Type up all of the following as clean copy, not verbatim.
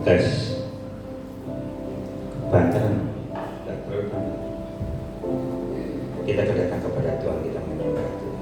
tes Banten. Kita berdatang kepada Tuhan, kita menyembah Tuhan.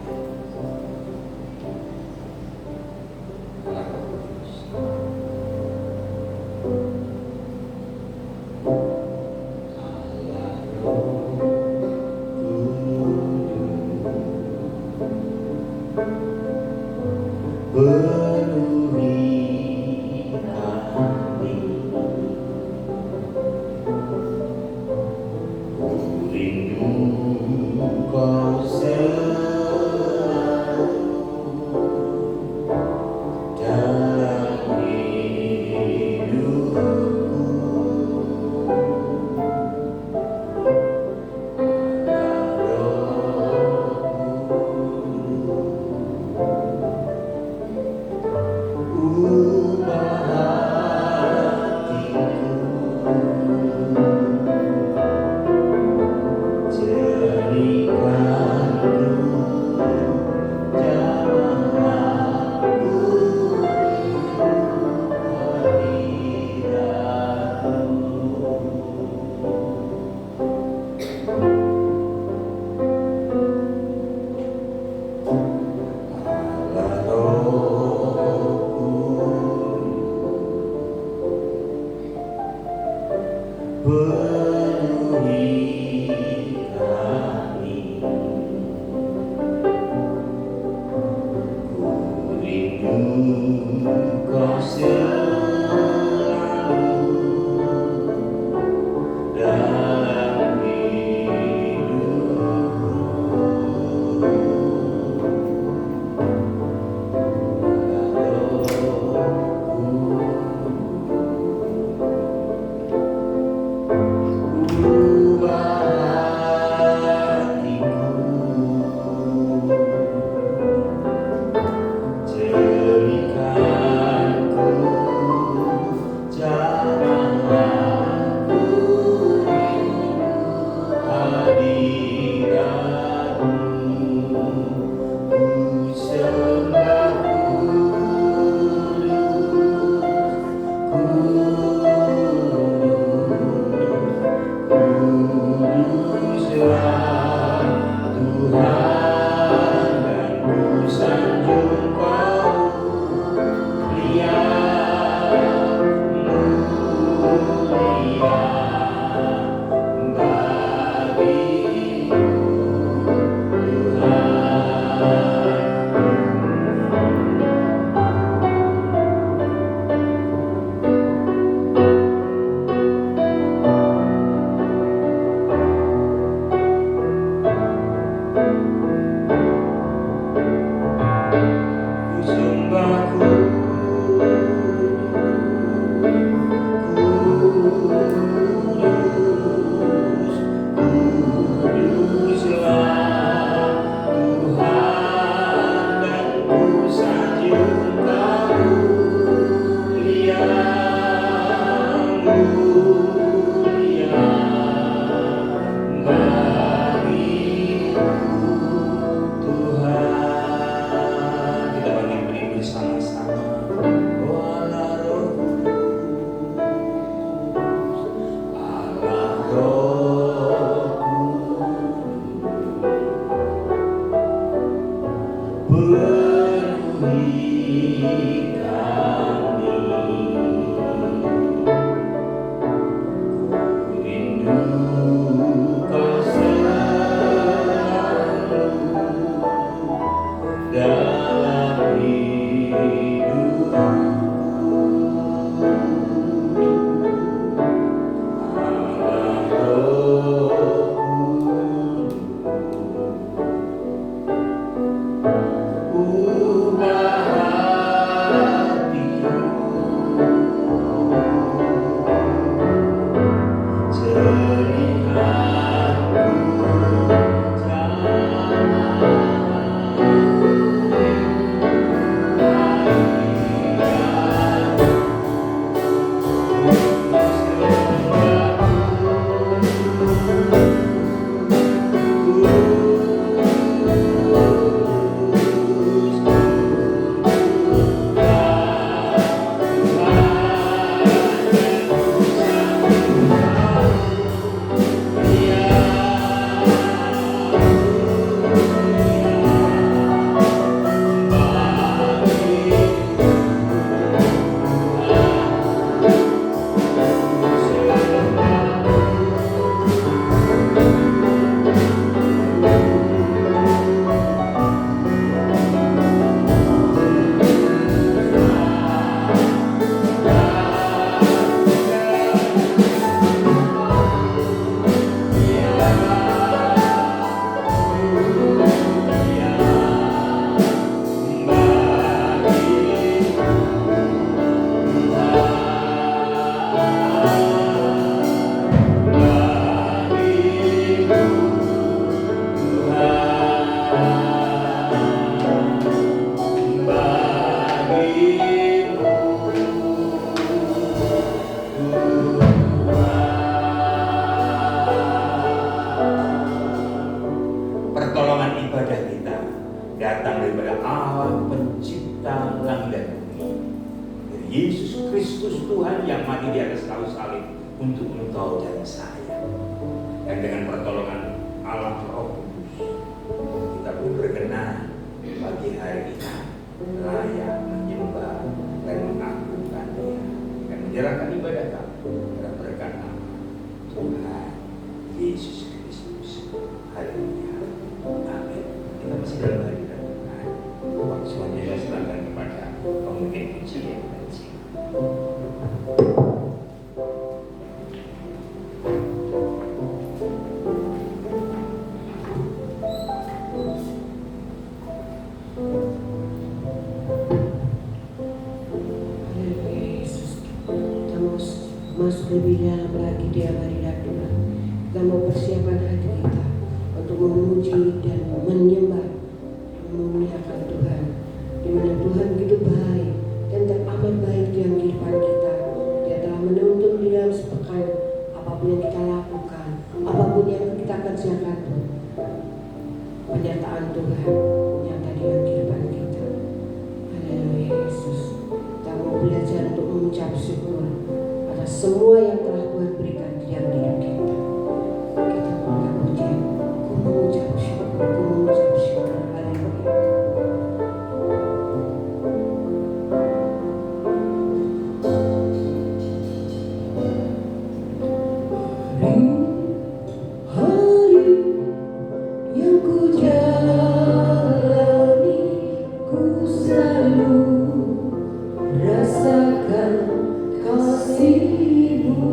Yesus Kristus Tuhan yang mati di atas kayu salib untuk engkau dan saya. Dan dengan pertolongan Allah Roh Kudus, kita pun berkenan bagi hari ini layak menyembah dan mengagungkan Dia dan menyerahkan ibadah kami pada berkat nama Tuhan Yesus Kristus. Haleluya. Amin. Kita masih dalam hadirat Tuhan. Waktu selanjutnya silakan kepada pemimpin pujian dan singkat. Masuk lebih dalam lagi di hadirat Tuhan. Kita mau persiapkan hati kita untuk memuji dan menyembah, memuliakan Tuhan. Di mana Tuhan begitu baik dan teramat baik dalam kehidupan kita. Dia telah menuntun di dalam sepekan apapun yang kita lakukan, apapun yang kita kerjakan. Penyertaan Tuhan nyata di dalam kehidupan kita. Haleluya Yesus. Kita mau belajar untuk mengucap syukur atas semua yang telah Tuhan berikan di dalam hidup kita. Kita mengucap, ku mengucap syukur, ku mengucap syukur. Haleluya. Hari yang ku jalani, ku selalu rasakan kasih-Mu.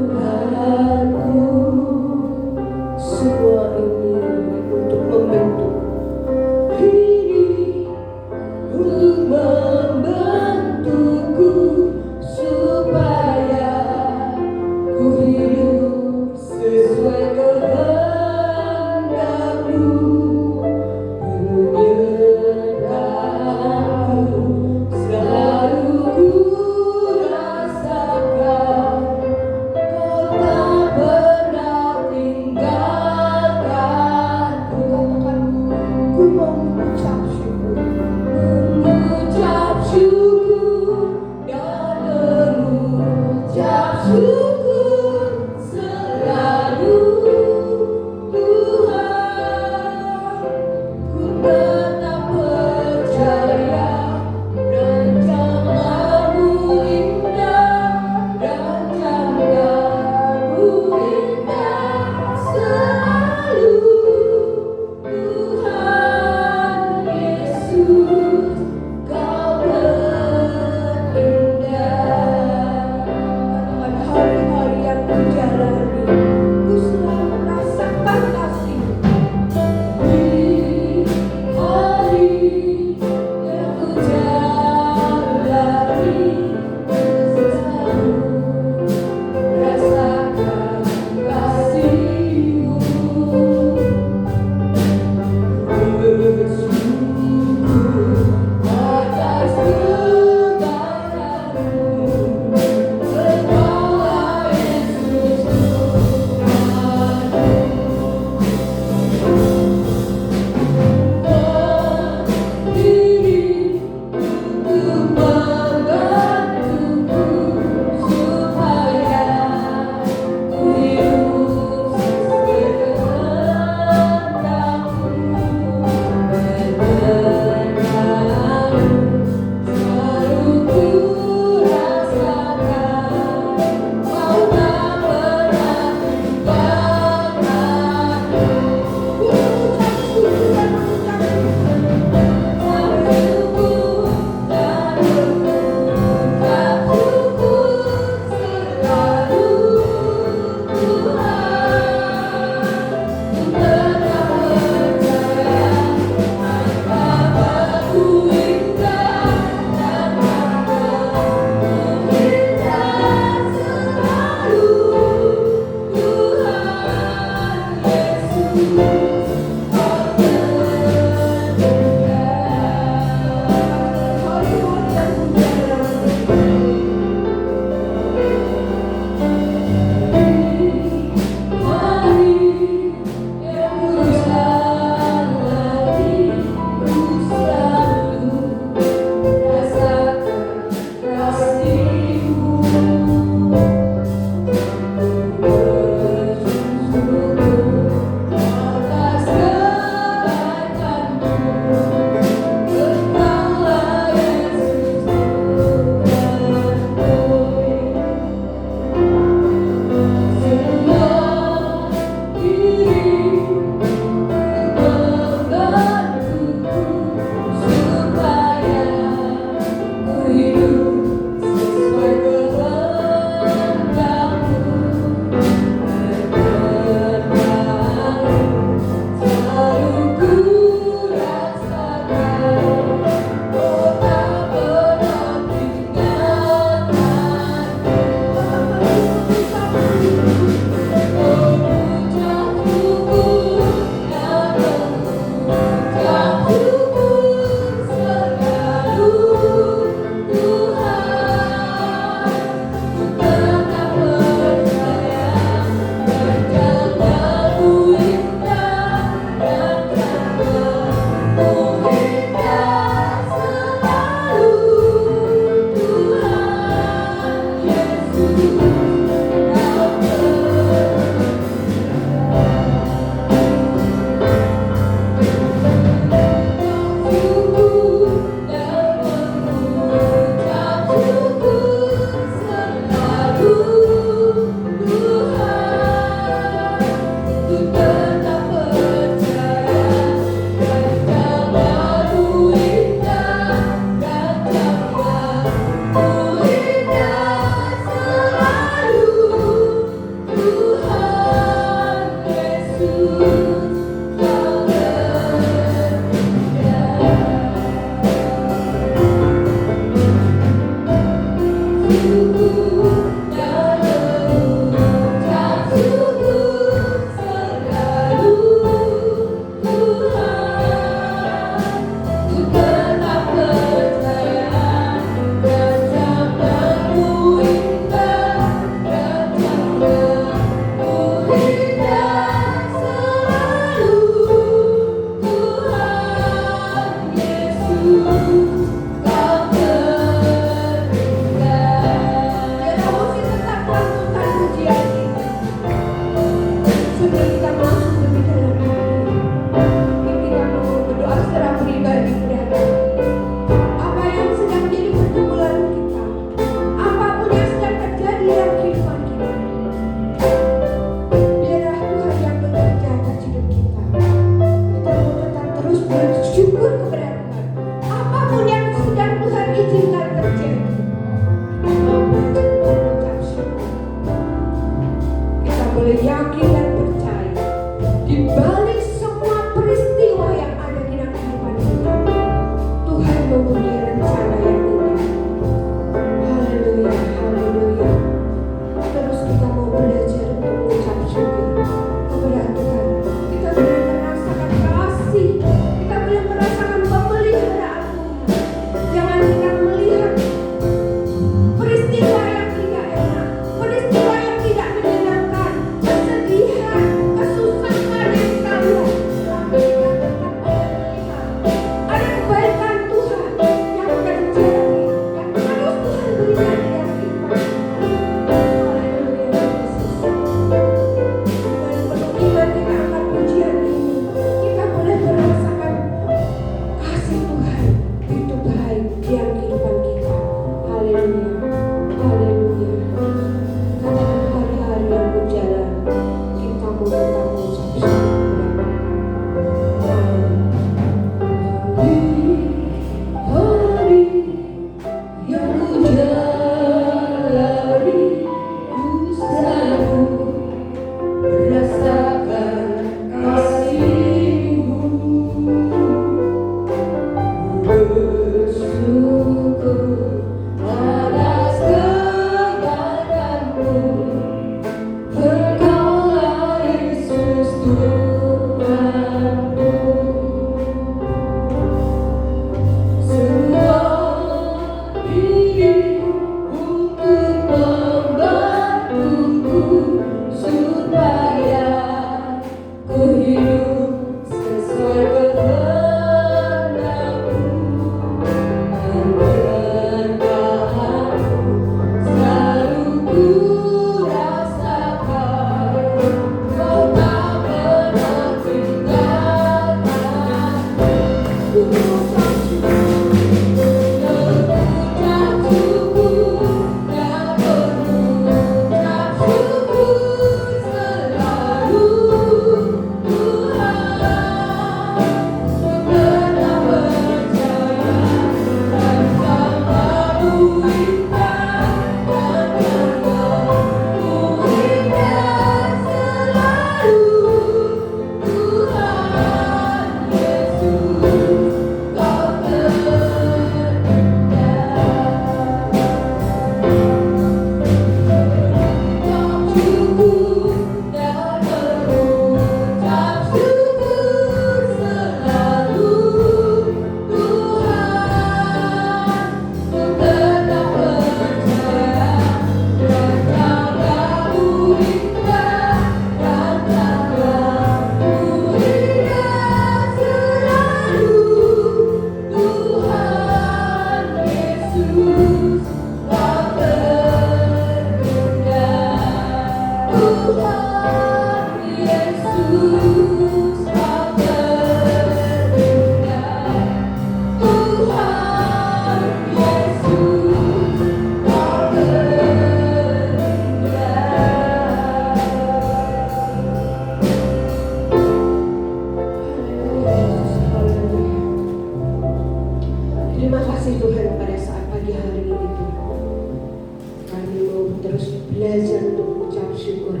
belajar untuk mengucap syukur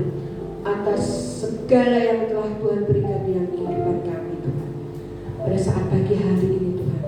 atas segala yang telah Tuhan berikan dalam kehidupan kami Tuhan. Pada saat pagi hari ini Tuhan,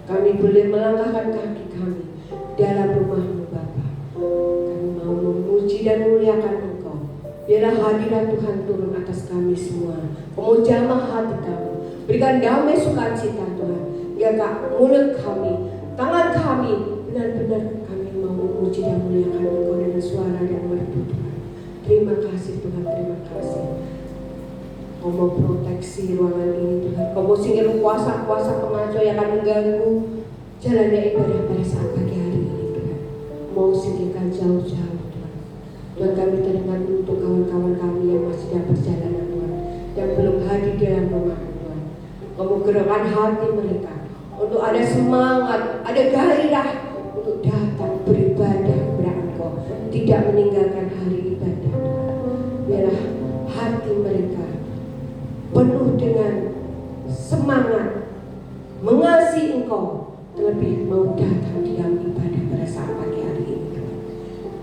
kami boleh melangkahkan kaki kami dalam rumah-Mu Bapa. Kami mau memuji dan memuliakan Engkau. Biarlah hadirat Tuhan turun atas kami semua. Jamah hati kami, berikan damai sukacita Tuhan. Jaga mulut kami, tangan kami, benar-benar kami mau memuji dan memuliakan Engkau dengan suara yang merdu Tuhan. Terima kasih Tuhan, terima kasih. Kau mau proteksi ruangan ini Tuhan. Kau mau singkir kuasa-kuasa pengacau yang akan mengganggu jalannya ibadah pada saat pagi hari ini Tuhan. Mau singkirkan jauh-jauh Tuhan. Dan kami teringat untuk kawan-kawan kami yang masih dalam perjalanan Tuhan, yang belum hadir dalam rumah Tuhan. Kau mau gerakkan hati mereka untuk ada semangat, ada gairah untuk datang beribadah kepada Engkau, tidak meninggalkan hari ibadah Tuhan. Biarlah hati mereka penuh dengan semangat mengasihi Engkau, terlebih mau datang di dalam ibadah pada saat pagi hari ini Tuhan.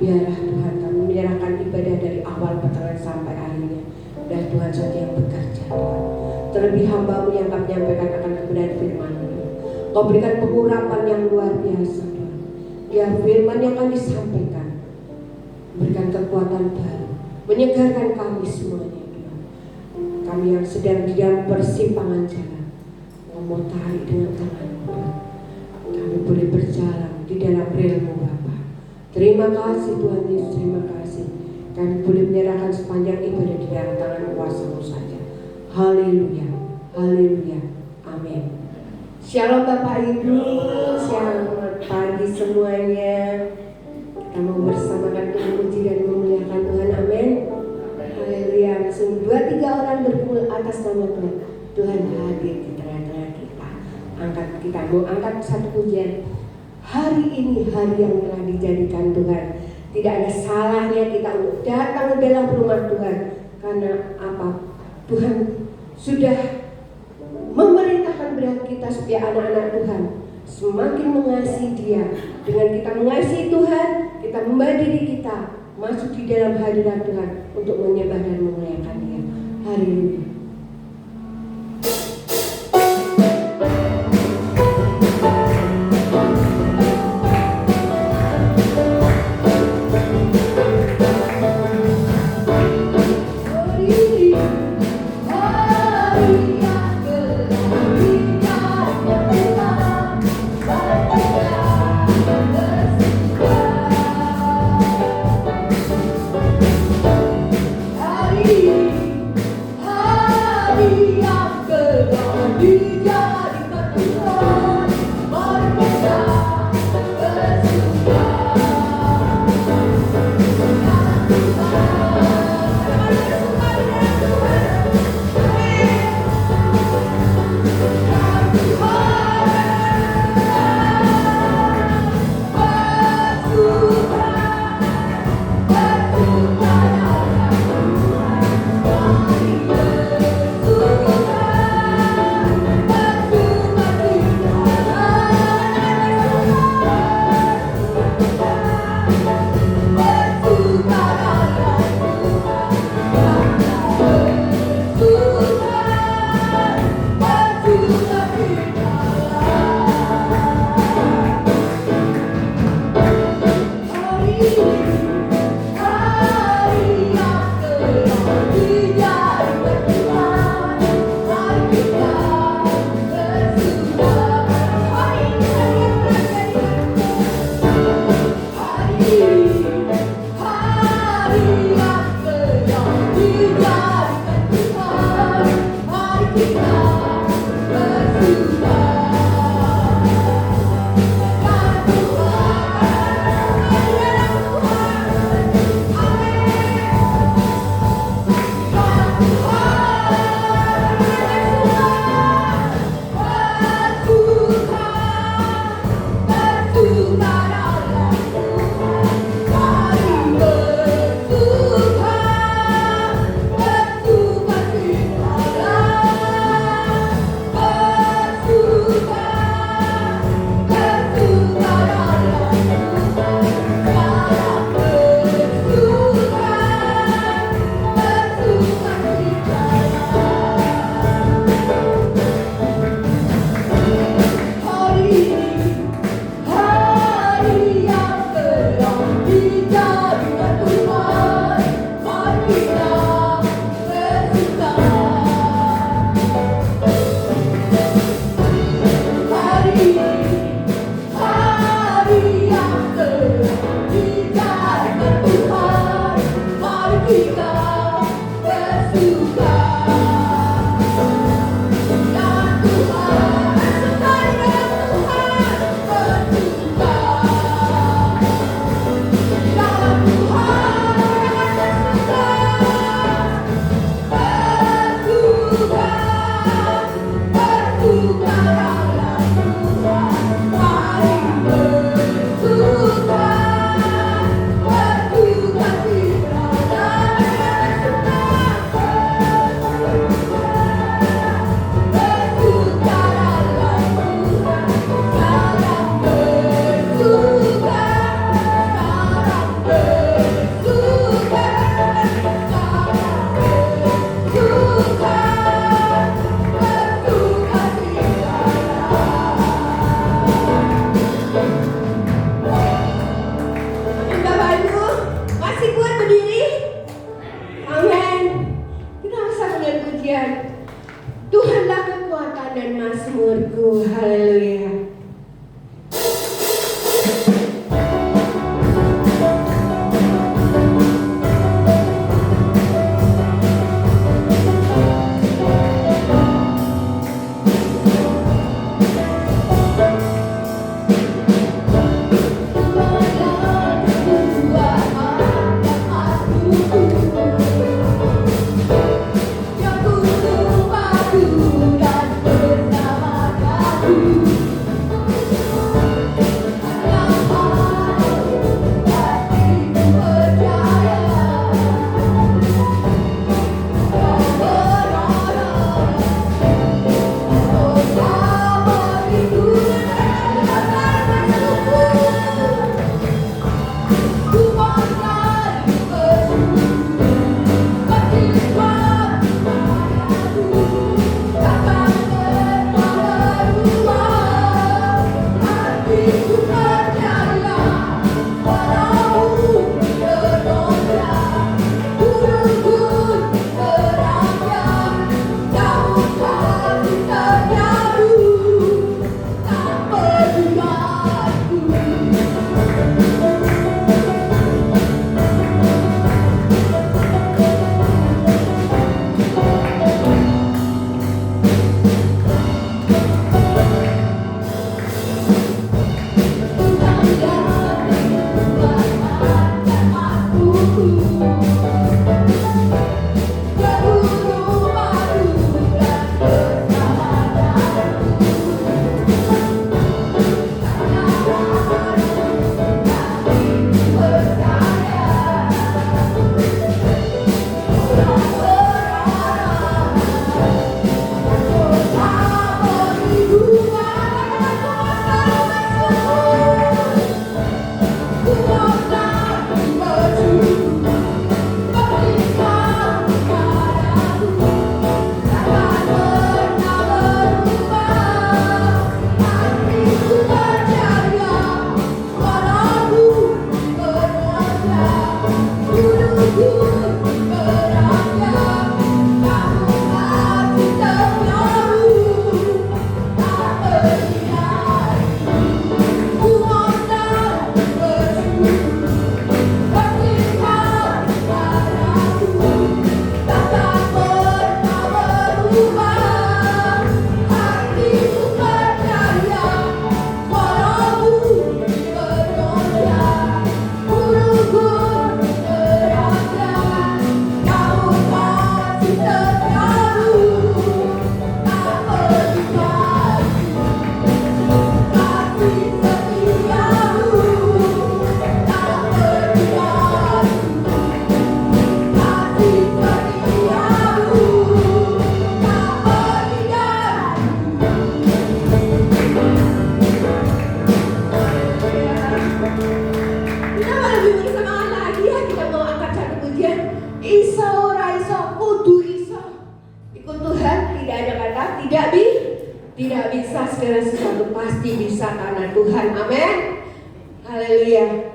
Biarlah Tuhan kami menyerahkan ibadah dari awal pertengahan sampai akhirnya. Dan Tuhan saja yang bekerja Tuhan. Terlebih hamba-Mu yang kami menyampaikan akan kebenaran firman-Mu. Kau berikan pengurapan yang luar biasa Tuhan. Biar firman yang akan disampaikan berikan kekuatan baru, menyegarkan kami semuanya Tuhan. Kami yang sedang di dalam persimpangan jalan, Kau mau tarik dengan tangan-Mu Tuhan. Kami boleh berjalan di dalam rel-Mu Bapa. Terima kasih Tuhan Yesus, terima kasih. Kami boleh menyerahkan sepanjang ibadah di dalam tangan kuasa-Mu saja. Haleluya, haleluya, amin. Shalom Bapak Ibu, selamat pagi semuanya. Kita mau bersamakan untuk memuji dan memuliakan Tuhan, amin. Haleluya. Langsung 2-3 orang berkumpul atas nama Tuhan. Tuhan hadir di tengah-tengah kita. Kita mau angkat satu pujian. Hari ini hari yang telah dijadikan Tuhan. Tidak ada salahnya kita untuk datang ke dalam rumah Tuhan. Karena apa? Tuhan sudah memerintahkan berat kita sebagai anak-anak Tuhan semakin mengasihi Dia. Dengan kita mengasihi Tuhan, kita membawa diri kita masuk di dalam hadirat Tuhan untuk menyembah dan memuliakan Dia. Haleluya. Hari Tuhanlah kekuatan dan mazmurku. Haleluya. Tidak bisa, segala sesuatu pasti bisa karena Tuhan. Amin. Haleluya.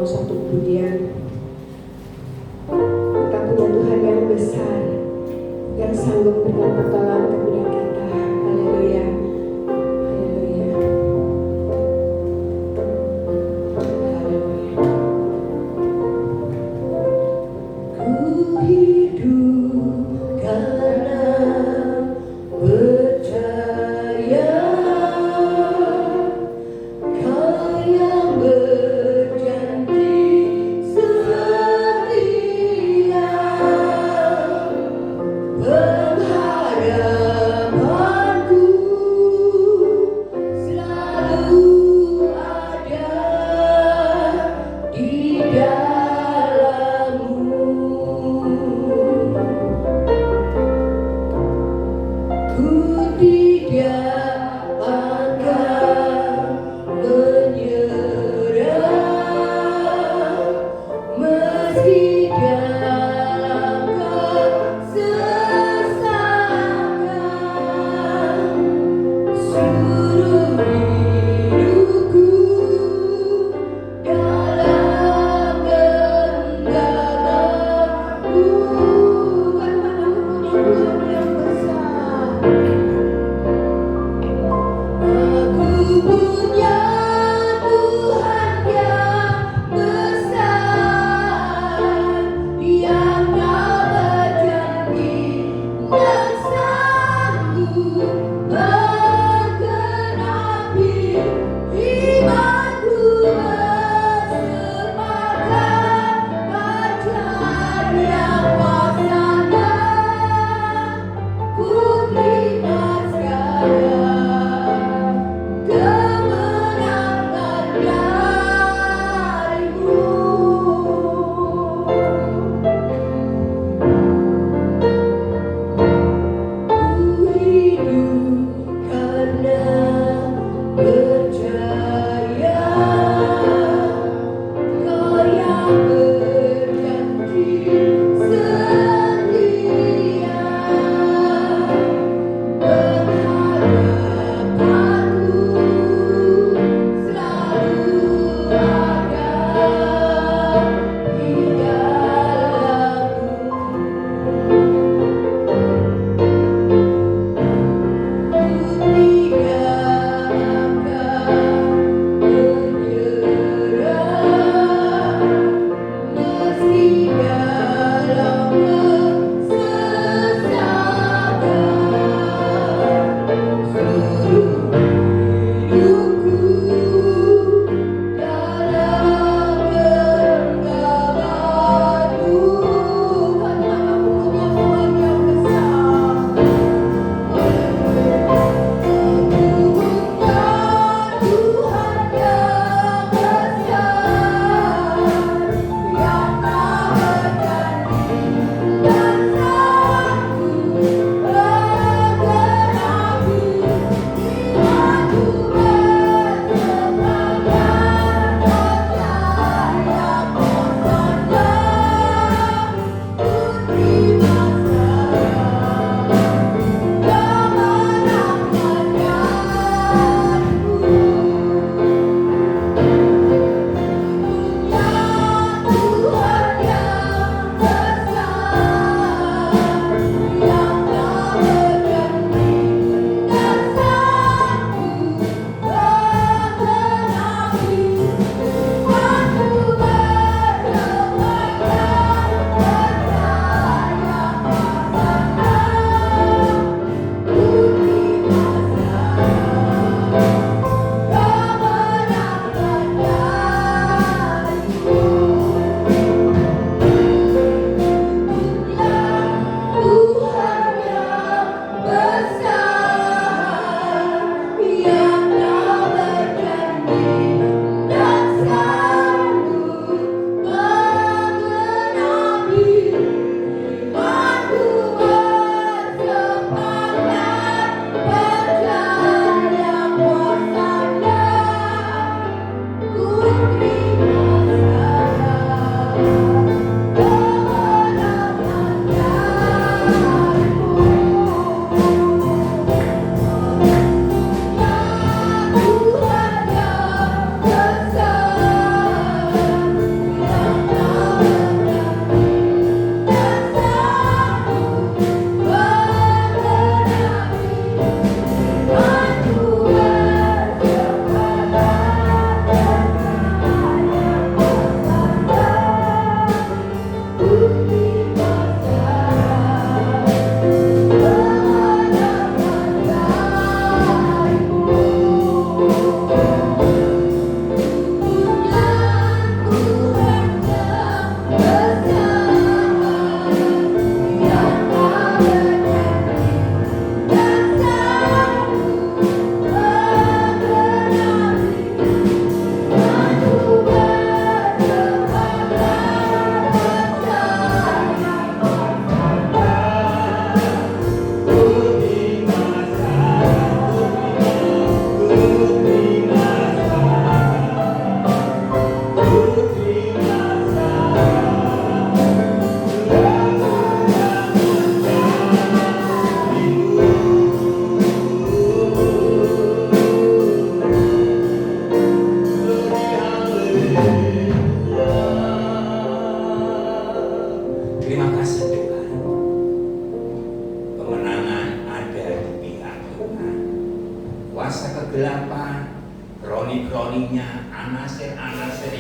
satu pujian. Kita punya Tuhan yang besar, yang sanggup berikan pertolongan kepada kita. Haleluya. Haleluya. Haleluya. Ku hidup karena percaya Kau yang berjanji setia, pengharapan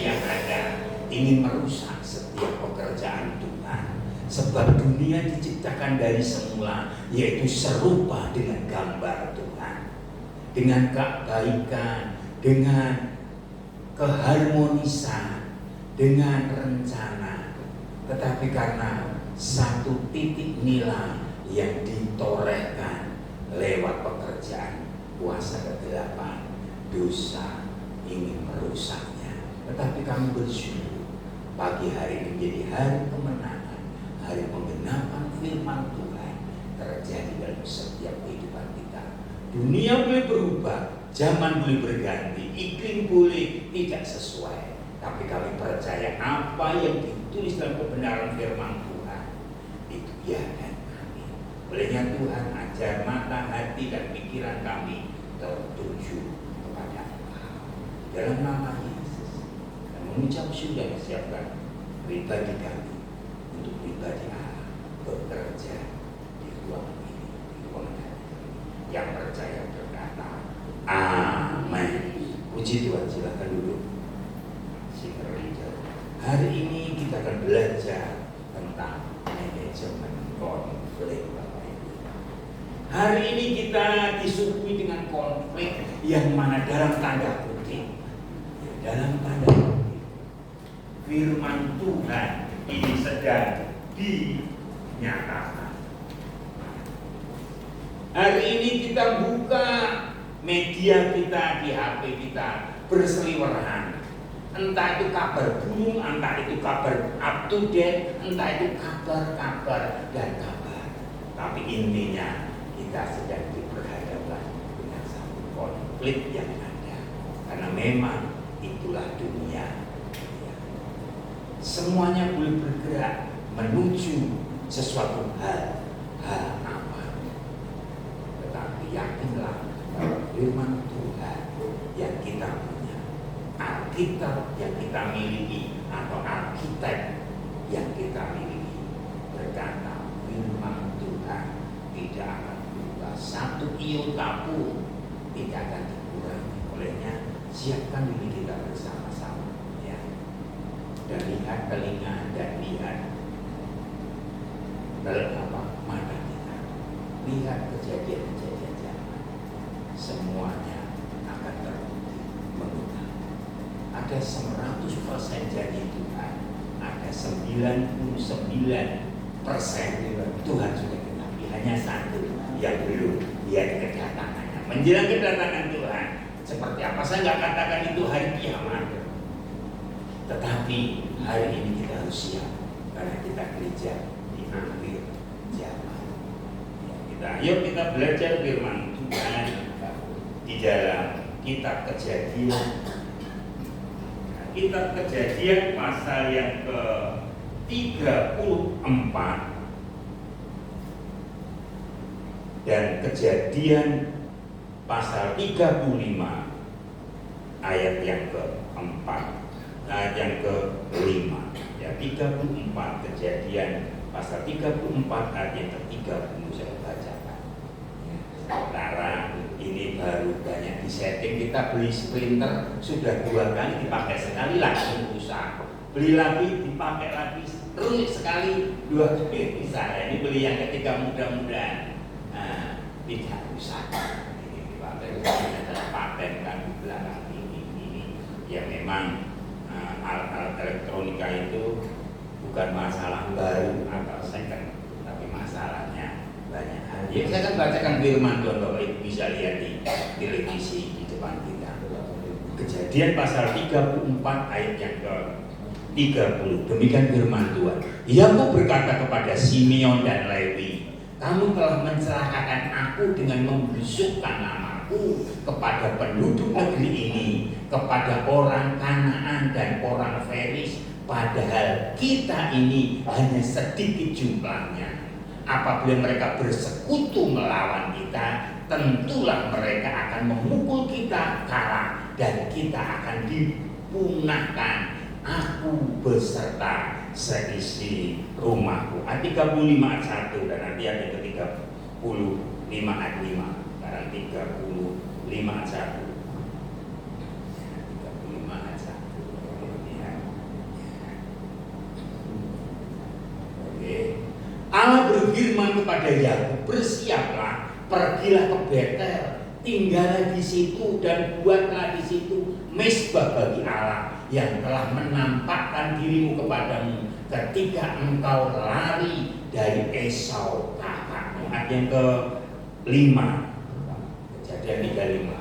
yang ada ingin merusak setiap pekerjaan Tuhan. Sebab dunia diciptakan dari semula, yaitu serupa dengan gambar Tuhan, dengan kebaikan, dengan keharmonisan, dengan rencana. Tetapi karena satu titik nilai yang ditorehkan lewat pekerjaan kuasa kegelapan, dosa ingin merusaknya. Tetapi kami bersyukur pagi hari ini menjadi hari kemenangan, hari penggenapan firman Tuhan terjadi dalam setiap kehidupan kita. Dunia boleh berubah, zaman boleh berganti, iklim boleh tidak sesuai, tapi kami percaya apa yang ditulis dalam kebenaran firman Tuhan itu ya dan amin. Olehnya Tuhan ajar mata, hati dan pikiran kami tertuju kepada Engkau. Dalam nama Yesus, dan mengucap sudah siapkan pribadi kami untuk pribadi Allah bekerja di ruangan ini, di ruangan hati. Yang percaya berkata amin. Puji Tuhan, silakan duduk. Hari ini kita akan belajar tentang manajemen konflik, Bapak Ibu. Hari ini kita disuguhi dengan konflik yang mana dalam tanda kutip, dalam tanda kutip, firman Tuhan ini sedang dinyatakan. Hari ini kita buka media kita di HP kita berseliweran. Entah itu kabar burung, entah itu kabar up to date, entah itu kabar-kabar dan kabar. Tapi intinya kita sedang berhadapan dengan satu konflik yang ada. Karena memang itulah dunia. Semuanya boleh bergerak menuju sesuatu hal apa. Tetapi yakinlah bahwa firman Tuhan yang kita punya, Alkitab yang kita miliki atau Alkitab yang kita miliki berkata firman Tuhan tidak akan berubah satu iota pun, tidak akan dikurangi. Olehnya siapkan diri kita bersama-sama ya. Dan lihat telinga dan lihat dalam apa mata kita, lihat kejadian-kejadian zaman, semuanya akan terbukti mengubah. Ada 100% janji Tuhan, ada 99% Tuhan sudah genapi, hanya satu yang belum, yaitu kedatangannya. Menjelang kedatangan Tuhan, seperti apa saya nggak katakan itu hari kiamat, tetapi hari ini kita harus siap karena kita gereja di akhir zaman. Yuk kita belajar firman Tuhan di dalam kitab Kejadian. Kitab Kejadian pasal yang ke-34 dan Kejadian pasal 35 ayat yang ke-4, ayat yang ke-5 ya, 34 Kejadian pasal 34 ayat yang ke-30 saya bacakan ya. Sementara ini baru banyak disetting, kita beli sprinter sudah 2 kali dipakai sekali lagi rusak, beli lagi dipakai lagi terus sekali 2 kali bisa ya. Ini beli yang ketiga mudah-mudahan tidak rusak. Ini dipakai adalah paten kan di belakang ini ya. Memang alat-alat elektronika itu bukan masalah baru atau second, tapi masalahnya banyak hal. Ya, saya akan bacakan firman Tuhan, Bapak Ibu bisa lihat di televisi di depan kita. Kejadian pasal 34 ayat yang ke-30. Demikian firman Tuhan. Yakub berkata kepada Simeon dan Lewi, kamu telah mencelakakan aku dengan membusukkan namaku kepada penduduk negeri ini, kepada orang Kanaan dan orang Feris, padahal kita ini hanya sedikit jumlahnya. Apabila mereka bersekutu melawan kita, tentulah mereka akan memukul kita kalah dan kita akan dipunahkan, aku beserta seisi rumahku. Ayat 35 ayat 1 dan nanti ayat 35 ayat 5. Sekarang 35 ayat 1. 35 ayat 1. kepada Yakub, bersiaplah, pergilah ke Betel, tinggallah di situ dan buatlah di situ mezbah bagi Allah yang telah menampakkan dirimu kepadamu ketika engkau lari dari Esau kakakmu. Ayat yang ke-5, Kejadian 35.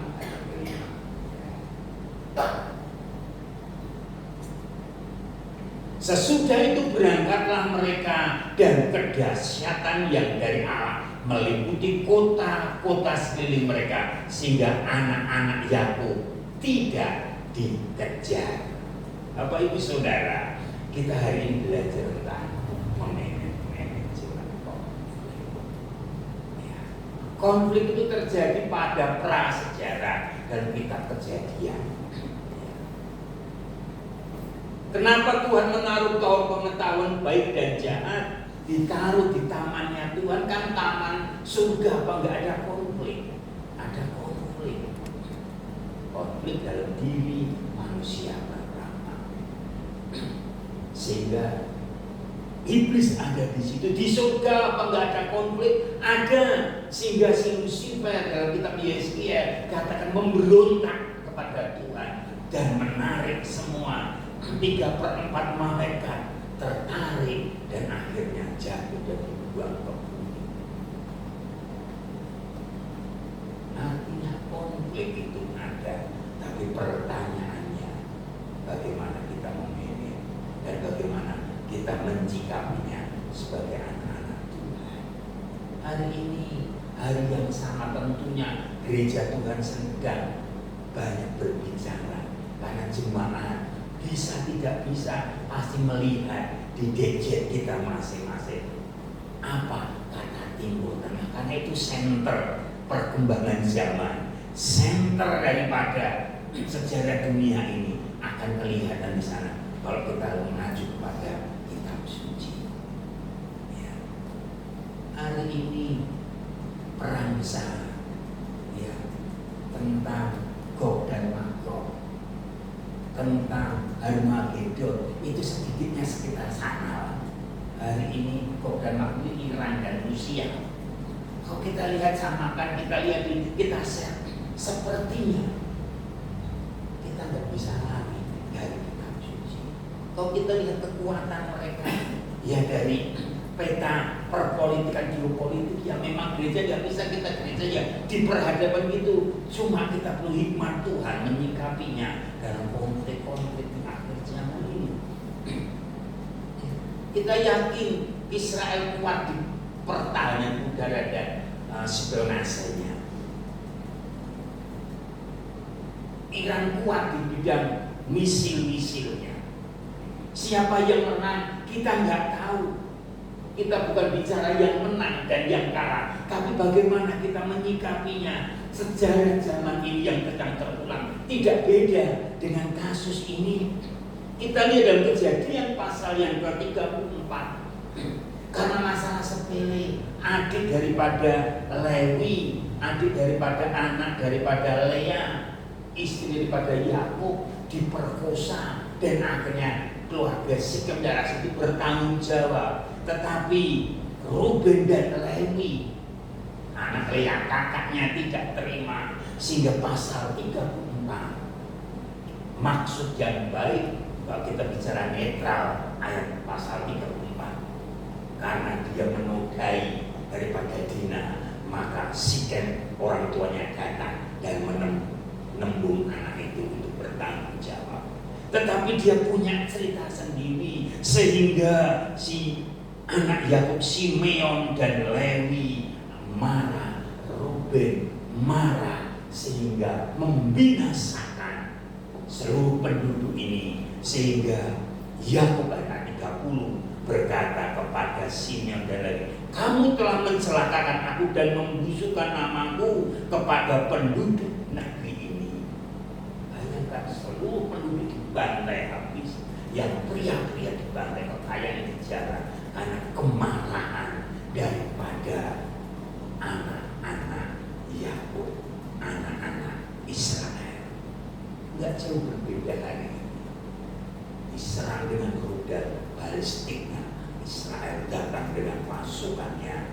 Sesudah itu berangkatlah mereka, dan kedahsyatan yang dari Allah meliputi kota-kota sekeliling mereka, sehingga anak-anak Yakub tidak dikejar. Bapak Ibu Saudara, kita hari ini belajar tentang manajemen konflik. Konflik itu terjadi pada prasejarah dan kitab Kejadian. Kenapa Tuhan menaruh pengetahuan baik dan jahat ditaruh di tamannya Tuhan? Kan taman surga, apa enggak ada konflik? Ada konflik. Konflik dalam diri manusia pertama. Sehingga iblis ada di situ. Di surga apa enggak ada konflik? Ada. Sehingga si Lucifer dalam kitab Yeskiel katakan memberontak kepada Tuhan dan menarik semua 3/4 malaikat tertarik dan akhirnya jatuh dan dibuang ke bumi. Artinya konflik itu ada, tapi pertanyaannya bagaimana kita memanage dan bagaimana kita mencikapinya sebagai anak-anak Tuhan. Hari ini hari yang sama tentunya gereja Tuhan sedang banyak berbicara karena jemaat bisa tidak bisa pasti melihat di gadget kita masing-masing apa kata Timur Tengah, karena itu senter perkembangan zaman, senter daripada sejarah dunia ini akan kelihatan di sana kalau kita mengacu kepada kitab suci. Ya. Hari ini perang besar, ya, tentang Gog dan Magog, tentang Harmagedon, itu sedikitnya sekitar sana. Hari ini Gog dan Magog Iran dan Rusia. Kalau kita lihat samakan, kita lihat kita share, sepertinya kita nggak bisa lari dari kitab suci. Kalau kita lihat kekuatan mereka, ya dari peta perpolitikan geopolitik, ya memang gereja nggak bisa kita gereja ya di perhadapan itu. Cuma kita perlu hikmat Tuhan menyikapinya dalam konflik-konflik di akhir zaman ini. Kita yakin Israel kuat di pertahanan udara dan spionasenya. Iran kuat di bidang misil-misilnya. Siapa yang menang kita nggak tahu. Kita bukan bicara yang menang dan yang kalah, tapi bagaimana kita menyikapinya. Sejarah zaman ini yang sedang terulang tidak beda dengan kasus ini. Kita lihat dalam Kejadian pasal yang ke-34. Karena masalah sepele, adik daripada Lewi, adik daripada anak daripada Lea, istri daripada Yakub diperkosa, dan akhirnya keluarga Sikem darah itu bertanggung jawab. Tetapi Ruben dan Lewi, anak Lea kakaknya, tidak terima, sehingga pasal 34, maksud yang baik kalau kita bicara netral, ayat pasal 34, karena dia menodai daripada Dina, maka Sikem orang tuanya datang dan menembung anak itu untuk bertanggung jawab. Tetapi dia punya cerita sendiri, sehingga si anak Yakub, Simeon dan Lewi marah, Ruben marah, sehingga membinasakan seluruh penduduk ini. Sehingga Yakub ayat 30 berkata kepada Simeon dan Lewi, kamu telah mencelakakan aku dan membusukkan namaku kepada penduduk negeri ini. Bayangkan seluruh penduduk dibantai habis, yang pria-pria dibantai, kekayaan dijarah karena kemarahan daripada anak-anak Yakub, anak-anak Israel. Enggak jauh berbeda hari ini. Diserang dengan rudal balistiknya, Israel datang dengan pasukannya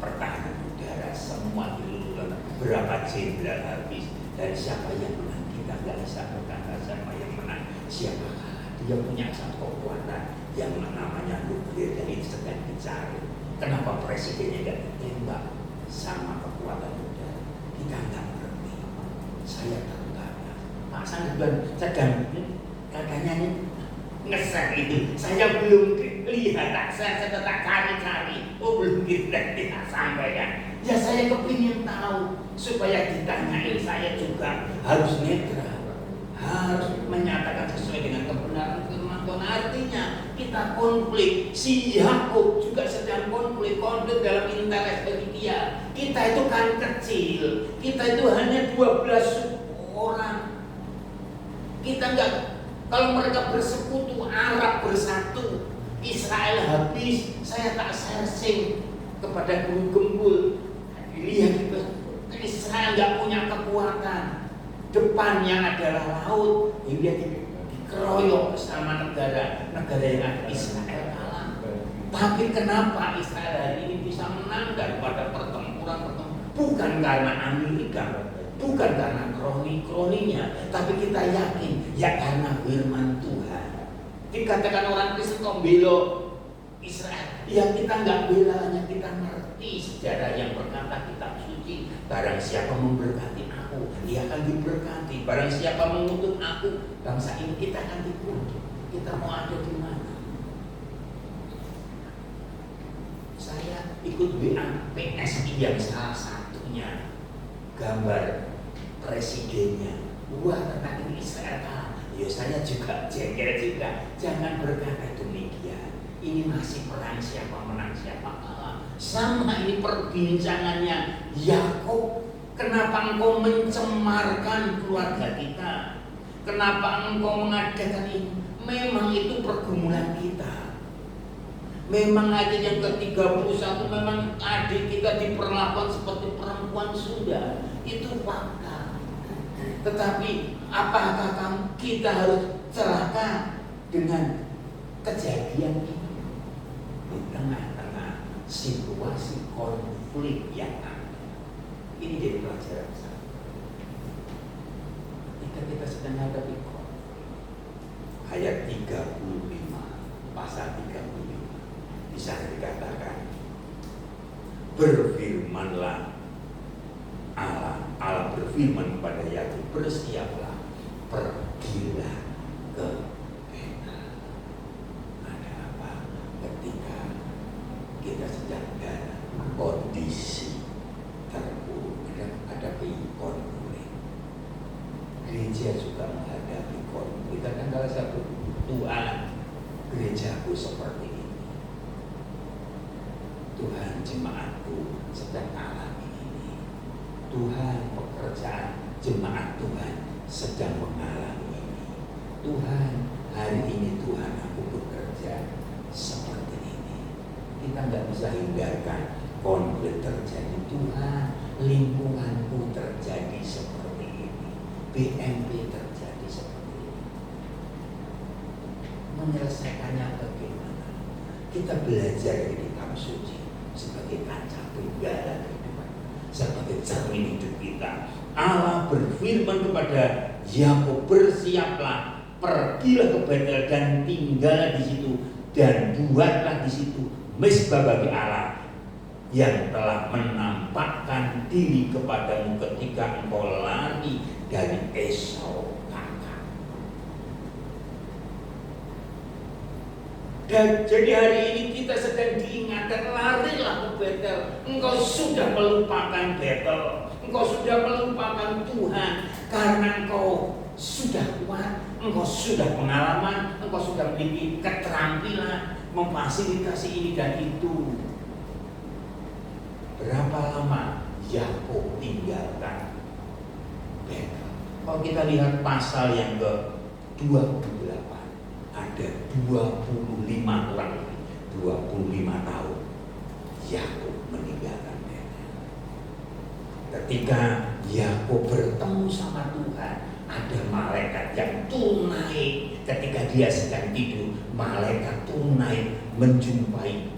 pertahanan udara semua dilulukan, berapa jenderal habis, dan siapa yang menang kita nggak bisa berkata siapa yang menang, siapa kalah. Dia punya satu kekuatan yang namanya nuklir dan itu sedang dicari. Kenapa presidennya nggak ditembak sama kekuatan udara? Kita nggak ngerti. Saya tahu karena Pak Sandiaga sedang katanya nge-share itu. Saya belum lihat, saya tetap cari-cari. Oh belum kita sampaikan. Ya saya kepingin tahu supaya ditanyain saya juga harus netral, harus menyatakan sesuai dengan kebenaran firman Tuhan. Artinya kita konflik. Si Yakub juga sedang konflik dalam intelek bagi dia. Kita itu kan kecil, kita itu hanya 12 orang. Kita enggak, kalau mereka bersekutu, Arab bersatu, Israel habis, saya tak searching kepada Gunung Gembul. Lihat itu, Israel nggak punya kekuatan. Depannya adalah laut, dia dikeroyok sama negara yang ada. Israel kalah. Tapi kenapa Israel hari ini bisa menang daripada pertempuran? Bukan karena Amerika, bukan karena kroni-kroninya, tapi kita yakin ya karena firman Tuhan. Dikatakan orang Kristen kok bela Israel, ya kita nggak bela, hanya kita ngerti sejarah yang berkata kitab suci. Barang siapa memberkati aku, dia akan diberkati. Barang siapa mengutuk aku, bangsa ini kita akan dikutuk. Kita mau ada di mana? Saya ikut PSI yang salah satunya gambar presidennya. Wah, tentang ini Israel kalah. Ya saya juga jengkel juga. Jangan berkata demikian. Ini masih perang siapa menang siapa kalah. Sama ini perbincangannya Yakub. Kenapa engkau mencemarkan keluarga kita? Kenapa engkau mengadakan ini? Memang itu pergumulan kita. Memang ayat yang ke-31 memang adik kita diperlakukan seperti perempuan sudah. Itu fakta. Tetapi apakah kita harus celaka dengan kejadian ini? Di tengah-tengah situasi konflik yang ada. Ini jadi pelajaran saya. Kita sedang hadapi konflik. Ayat 35, pasal 35 bisa dikatakan, berfirmanlah Allah berfirman kepada Yakub, bersiaplah, pergilah ke Betel. Ada apa? Ketika kita sedang dalam kondisi terpuruk, ada konflik. Gereja juga menghadapi konflik. Kadang-kadang saya Tuhan, gerejaku seperti ini. Tuhan, jemaatku sedang alami ini. Tuhan, pekerjaan jemaat Tuhan sedang mengalami ini. Tuhan, hari ini Tuhan aku bekerja seperti ini. Kita nggak bisa hindarkan konflik terjadi. Tuhan, lingkunganku terjadi seperti ini. BMP terjadi seperti ini. Menyelesaikannya bagaimana? Kita belajar di kitab suci sebagai kaca penggala kehidupan, sebagai cermin hidup kita. Allah berfirman kepada Yakub, bersiaplah, pergilah ke Betel dan tinggallah di situ, dan buatlah di situ mezbah bagi Allah yang telah menampakkan diri kepadamu ketika engkau lari dari Esau kakak. Dan jadi hari ini kita sedang diingatkan, larilah ke Betel. Engkau sudah melupakan Betel, engkau sudah melupakan Tuhan, karena engkau sudah kuat, engkau sudah pengalaman, engkau sudah memiliki keterampilan memfasilitasi ini dan itu. Berapa lama Yakub tinggalkan Betel? Kalau kita lihat pasal yang ke-28, ada 25 kurang lebih 25 tahun Yakub meninggalkan Betel. Ketika Yakub bertemu sama Tuhan, ada malaikat yang tunai ketika dia sedang tidur. Malaikat tunai menjumpai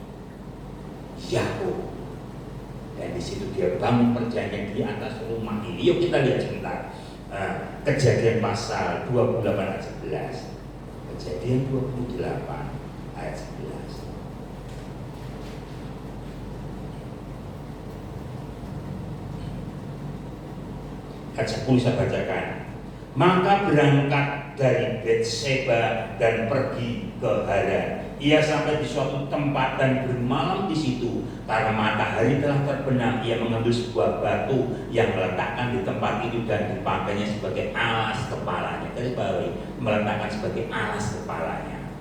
Yakub. di situ dia bangun perjanjian di atas rumah ini. Yuk kita lihat sebentar. Kejadian pasal 28 ayat 11. Kejadian 28 ayat 11. Ayat 10 saya bacakan. Maka berangkat dari Betseba dan pergi ke Haran. Ia sampai di suatu tempat dan bermalam di situ. Karena matahari telah terbenam, ia mengambil sebuah batu yang meletakkan di tempat itu dan dipakainya sebagai alas kepalanya. Jadi meletakkan sebagai alas kepalanya.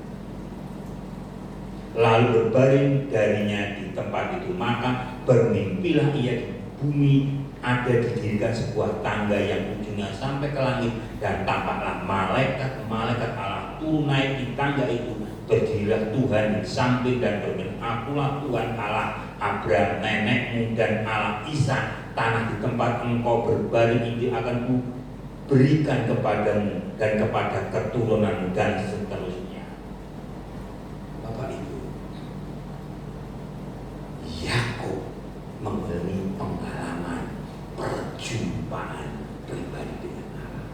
Lalu berbaring darinya di tempat itu. Maka bermimpilah ia di bumi. Ada didirikan sebuah tangga yang ujungnya sampai ke langit, dan tampaklah malaikat Allah turun naik di tangga itu. Berdirilah Tuhan di samping dan berfirman, Akulah Tuhan Allah Abraham nenekmu dan Allah Ishak. Tanah di tempat engkau berbaring ini akan kuberikan kepadamu dan kepada keturunanmu dan seterusnya. Bapak Ibu, Yakub mengalami pengalaman perjumpaan pribadi dengan Allah.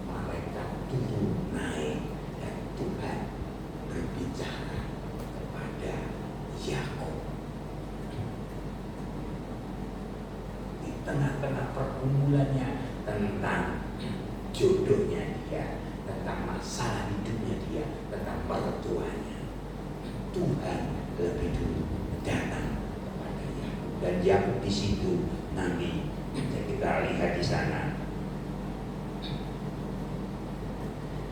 Malaikat turun naik dan Tuhan berbicara kepada Yakub. Di tengah-tengah pergumulannya tentang jodohnya dia, tentang masalah hidupnya dia, tentang mertuanya, Tuhan lebih dulu datang kepada Yakub. Dan Yakub di situ nanti kita lihat di sana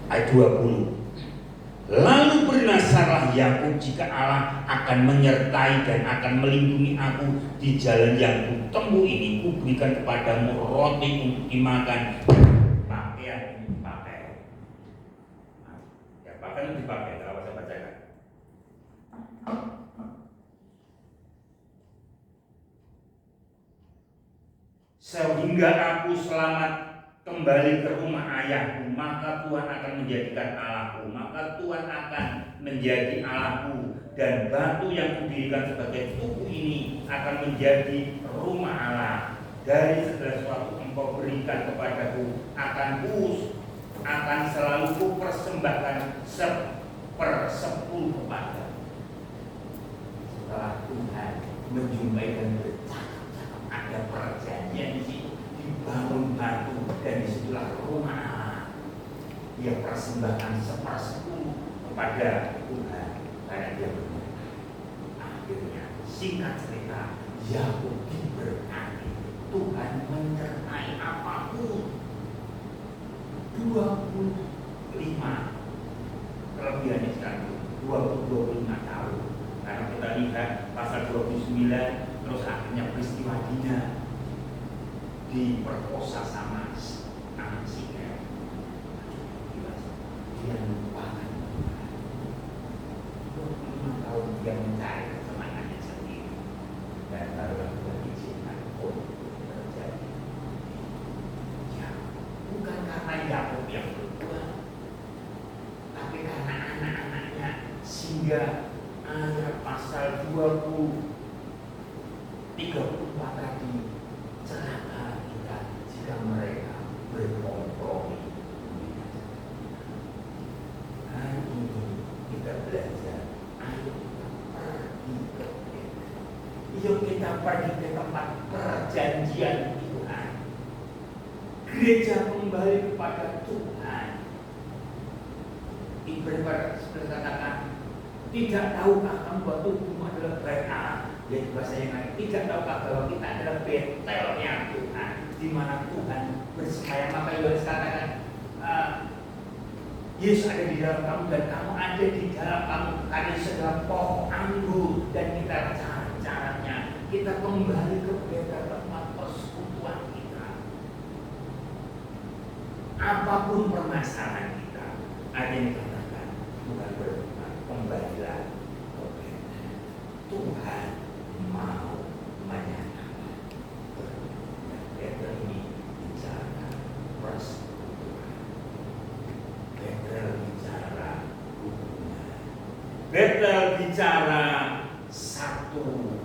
ayat 20. Lalu bernasarlah Yakub jika Allah akan menyertai dan akan melindungi aku di jalan yang kutempuh ini. Kuberikan kepadamu roti untuk dimakan, pakaian untuk dipakai. Ya, pakaian untuk dipakai. Kalau saya bacakan. Sehingga aku selamat kembali ke rumah ayahku, maka Tuhan akan menjadikan Allahku, maka Tuhan akan menjadi Allahku, dan batu yang kudirikan sebagai tugu ini akan menjadi rumah Allah. Dari segala sesuatu engkau berikan kepadaku akan selalu kupersembahkan 1/10 kepada. Setelah Tuhan menjumpai dan bercakap-cakap, ada perjanjian di situ, dibangun batu, dan disitulah rumah Allah. Dia persembahkan 1/10 kepada Tuhan karena dia berdoa. Akhirnya singkat cerita, Yakub diberkati. Tuhan menyertai apapun. 25 kelebihannya sekarang 25 tahun. Karena kita lihat pasal 29, terus akhirnya peristiwa Dina diperkosa sama anak Sikem. Dia melupakan 25 tahun dia mencari kesenangannya sendiri, dan barulah Tuhan izinkan terjadi. Ya, bukan karena Yakub yang berbuat, tapi karena anak-anaknya, sehingga ayat pasal 34 tadi, celaka kita jika mereka berkompromi. Hari ini kita belajar, ayo kita pergi ke gereja. Yuk kita pergi ke tempat perjanjian Tuhan. Gereja kembali kepada Tuhan. Ibarat seperti katakan, tidak tahukah kamu bahwa tubuhmu adalah bait Allah? Jadi bahasa yang lain, tidak tahukah bahwa kita adalah betelnya Tuhan, di mana Tuhan bersemayam. Maka Yohanes katakan, Yesus ada di dalam kamu dan kamu ada di dalam kamu, karena segala pokok anggur, dan kita caranya kita kembali ke betel, tempat persekutuan kita. Apapun permasalahan kita, ada yang katakan bukan berhutang, kembalilah ke betel. Tuhan mau menyatakan betel ini bicara persekutuan, betel bicara hubungan, betel bicara satu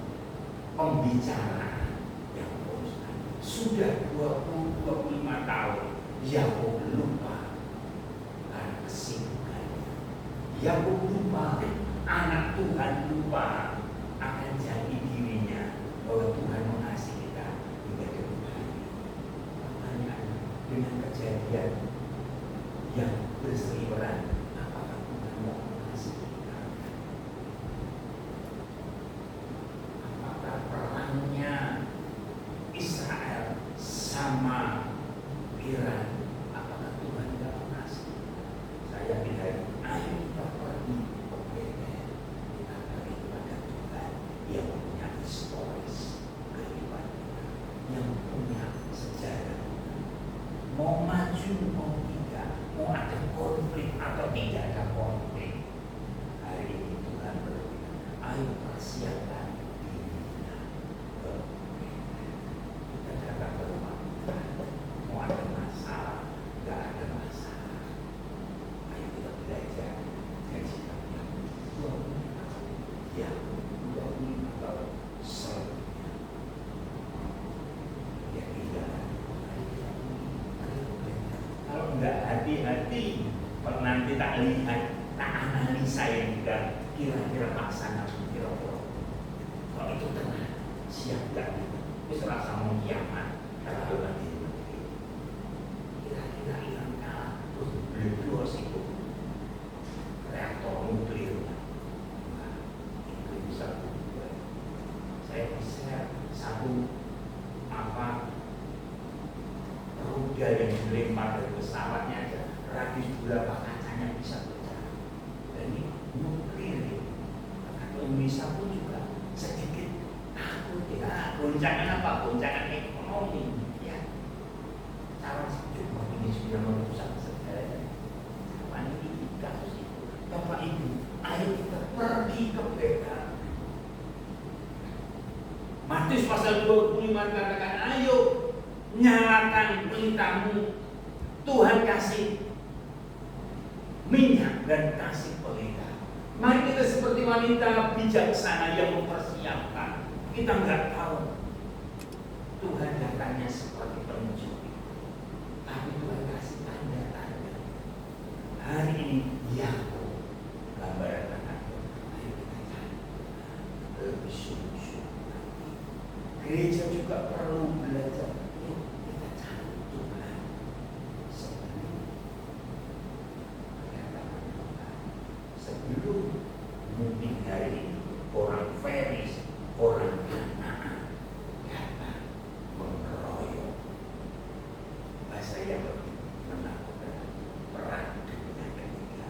pembicaraan yang bosan. Sudah 20-25 tahun Yakub lupa karena kesibukannya. Yakub lupa, anak Tuhan lupa akan jati dirinya bahwa Tuhan mengasihi kita hingga demi hari. Pertanyaan, dengan kejadian yang berseliweran, apakah Tuhan mau mengasihi kita? Apakah perangnya Israel sama Iran, apakah Tuhan tidak mengasihi? Saya bilang, ayo kita pergi ke Betel, kita pergi kepada Tuhan yang punya historis kehidupan kita, yang punya sejarah. Mau maju mau tidak, mau ada konflik atau tidak ada konflik, hari ini Tuhan berfirman, ayo persiapkan diri kita ke Betel. Kita datang ke rumah Tuhan. Mau ada masalah, nggak ada masalah. Ayo kita belajar dari sikap yang 25 tahun sebelumnya. Ya tidak. Kalau nggak hati-hati, nanti tak lihat, tak analisa yang kita kira-kira laksana, kira-kira. Kalau itu tenang, siap nggak? Itu rasa mau kiamat, kalau nanti kira-kira Iran kalah, terus beli-beli itu reaktor nuklir. Nah, itu bisa berubah. Saya bisa satu roda yang dilempar dari pesawatnya aja, radius berapa kacanya bisa pecah. Dan ini nuklir. Atau Indonesia pun juga sedikit takut ya. Goncangan apa? Goncangan ekonomi. Ya, calon cuma ini sudah merusak segalanya. Kapan ini kasus itu? Bapak Ibu, ayo kita pergi ke Betel. Matius pasal 25 katakan, ayo nyalakan pelitamu. Tuhan kasih minyak dan kasih pelita. Mari kita seperti wanita bijaksana yang mempersiapkan. Kita nggak tahu Tuhan datangnya seperti penunjuk, tapi Tuhan kasih tanda-tanda. Hari ini Yakub gambaran anak. Ayo kita cari lebih sungguh-sungguh. Gereja juga perlu belajar. Yuk kita cari Tuhan seperti sebelum mungkin hari ini orang Feris, orang Kanaan datang mengeroyok. Bahasa yang lebih menakutkan, perang dunia ketiga.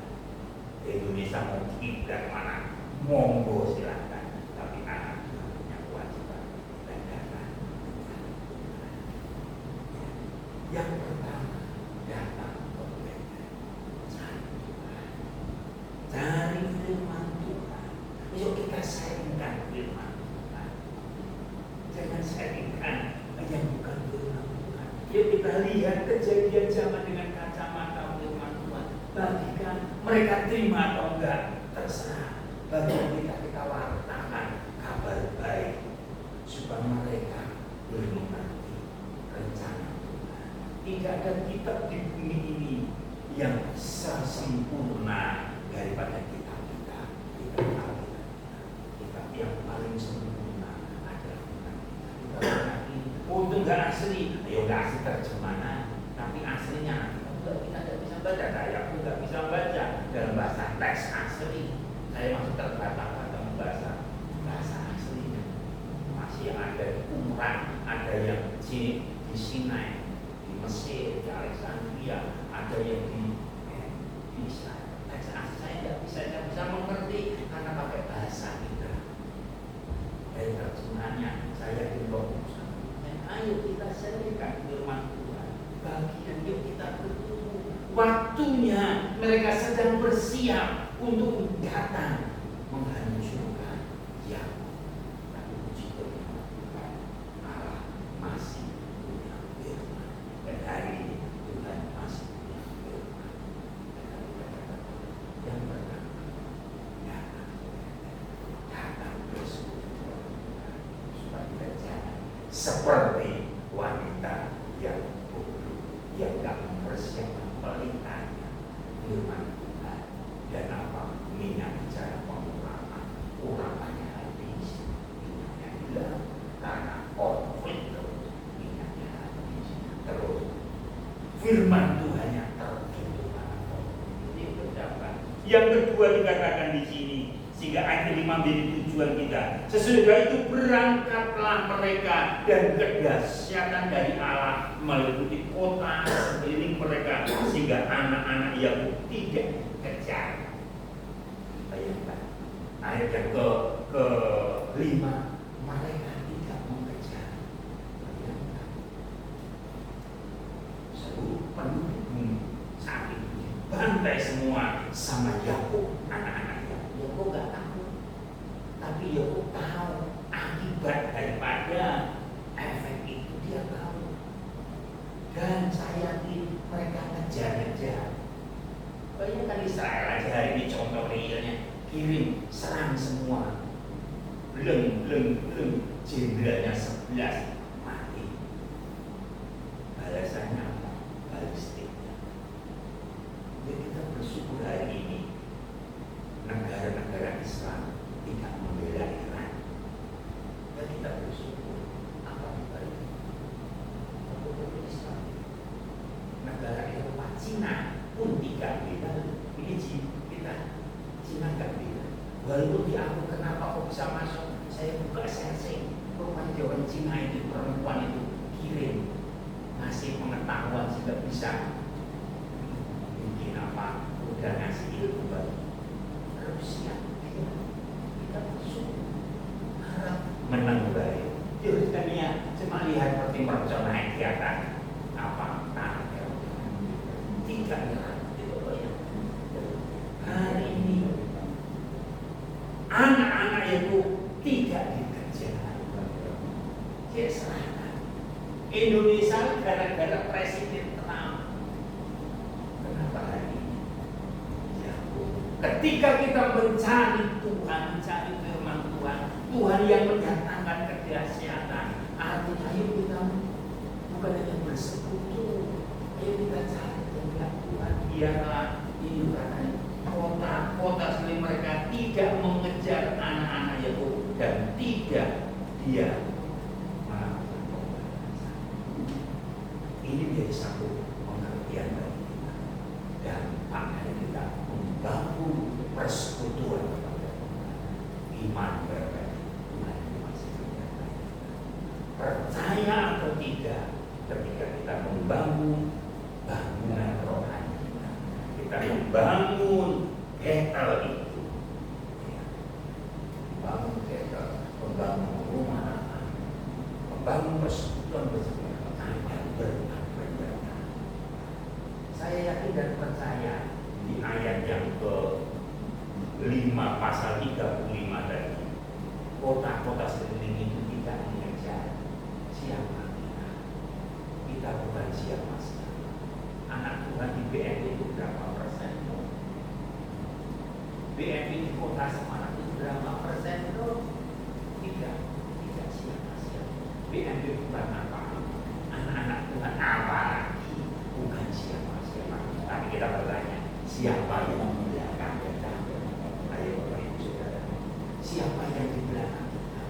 Indonesia mau kiblat mana? Monggo silakan, tapi anak Tuhan punya kewajiban dan datang. Yang pertama, datang ke Betel, cari Tuhan, cari firman Tuhan. Yuk kita sharingkan firman Tuhan. Jangan sharingkan yang bukan firman Tuhan. Yuk kita lihat kejadian zaman dengan kacamata firman Tuhan. Bagikan mereka terima atau enggak, terserah. Bagi kita wartakan kabar baik supaya mereka mengerti rencana Tuhan. Tidak ada kitab di bumi ini yang sempurna daripada kitab-kitab Alkitab. Kitab yang paling sempurna adalah kitab ini. Untuk nggak asli, ayo nggak asli terjemahan, tapi aslinya kita tidak bisa baca. Saya pun nggak bisa baca dalam bahasa teks asli. Saya masih terbatas dalam bahasa aslinya. Masih ada di Qumran, ada yang di Sinai, di Mesir, di Alexandria, ada yang di Israel. Teks asli saya tidak bisa mengerti karena pakai bahasa kita. Dari terjemahannya saya dilompok. Ayo kita sharingkan firman Tuhan. Bagian yuk kita bertumbuh. Waktunya mereka sedang bersiap untuk datang menghancurkan Yakub. Tapi puji Tuhan, Allah masih punya firman. Dan hari ini Tuhan masih punya firman. Yang pertama, datang bersekutu supaya seperti wanita yang bodoh, yang gak mempersiapkan pelitanya firman Tuhan. Dan apa? Minyak bicara pengurapan, urapannya habis, minyaknya hilang karena konflik terus, minyaknya habis terus. Firman Tuhan yang tertutup. Ini ucapan. Yang kedua dikatakan di sini, sehingga ayat 5 menjadi tujuan kita. Sesudah itu berangkatlah mereka dan kedahsyatan dari Allah meliputi kota sekeliling mereka, sehingga anak-anak Yakub tidak kejar. Bayangkan ayat yang ke-5, mereka tidak mengejar. Bayangkan seluruh penduduk bumi saat itu dibantai semua sama Yakub, anak-anak Yakub. Yakub gak tahu, tapi Yakub tahu akibat daripada efek itu, dia tahu. Dan saya yakin mereka ngejar-ngejar. Bayangkan Israel aja hari ini contoh realnya, kirim serang semua, belum jenderalnya 11 mati. Balasannya apa? Balistiknya. Jadi kita bersyukur hari ini negara-negara Islam tidak membela Iran. Dan kita bersyukur apa dibalik Islam. Negara Eropa, Cina pun tidak beda. Ini kita Cina tidak beda. Walaupun diaku kenapa kok bisa masuk, saya buka searching, rupanya jawaban Cina itu, perempuan itu kirim ngasih pengetahuan sehingga bisa bikin apa, udah ngasih ilmu bagi Rusia. Kita bersyukur harap menang baik. Jordania cuma lihat seperti mercon naik di atas apa tanah tidak nyerah. Hari ini anak-anak itu tidak dikejar. Dia serahkan. Indonesia gara-gara Presiden Trump. Kenapa hari ini? Ya, ketika kita mencari Tuhan, mencari firman Tuhan, Tuhan yang mendatangkan kedahsyatan. Artinya ayo kita bukan hanya bersekutu, ayo kita cari kehendak Tuhan. Biarlah ini kota sekeliling mereka tidak mengejar anak-anak Yakub dan tidak dia melakukan pembalasan. Ini menjadi satu pengertian bagi kita dan makanya kita membangun persekutuan kepada Tuhan. Iman berbeda, Tuhan itu masih berbeda. Percaya atau tidak, ketika kita membangun bangunan rohani kita membangun Betel itu, membangun Betel, membangun rumah, membangun persekutuan bersama, akan berbeda. Saya yakin dan percaya di ayat yang ke-5 pasal 35 tadi, kota-kota sekeliling itu tidak mengejar siapa kita. Kita bukan siapa-siapa. Anak Tuhan di BNI itu berapa persen? BNI di kota Semarang itu berapa persen? Tidak siapa-siapa. BNI bukan apa? Anak-anak Tuhan apa lagi? Bukan siapa-siapa. Tapi kita bertanya, siapa yang di belakang kita? Ayo Bapak Ibu Saudara, siapa yang di belakang kita?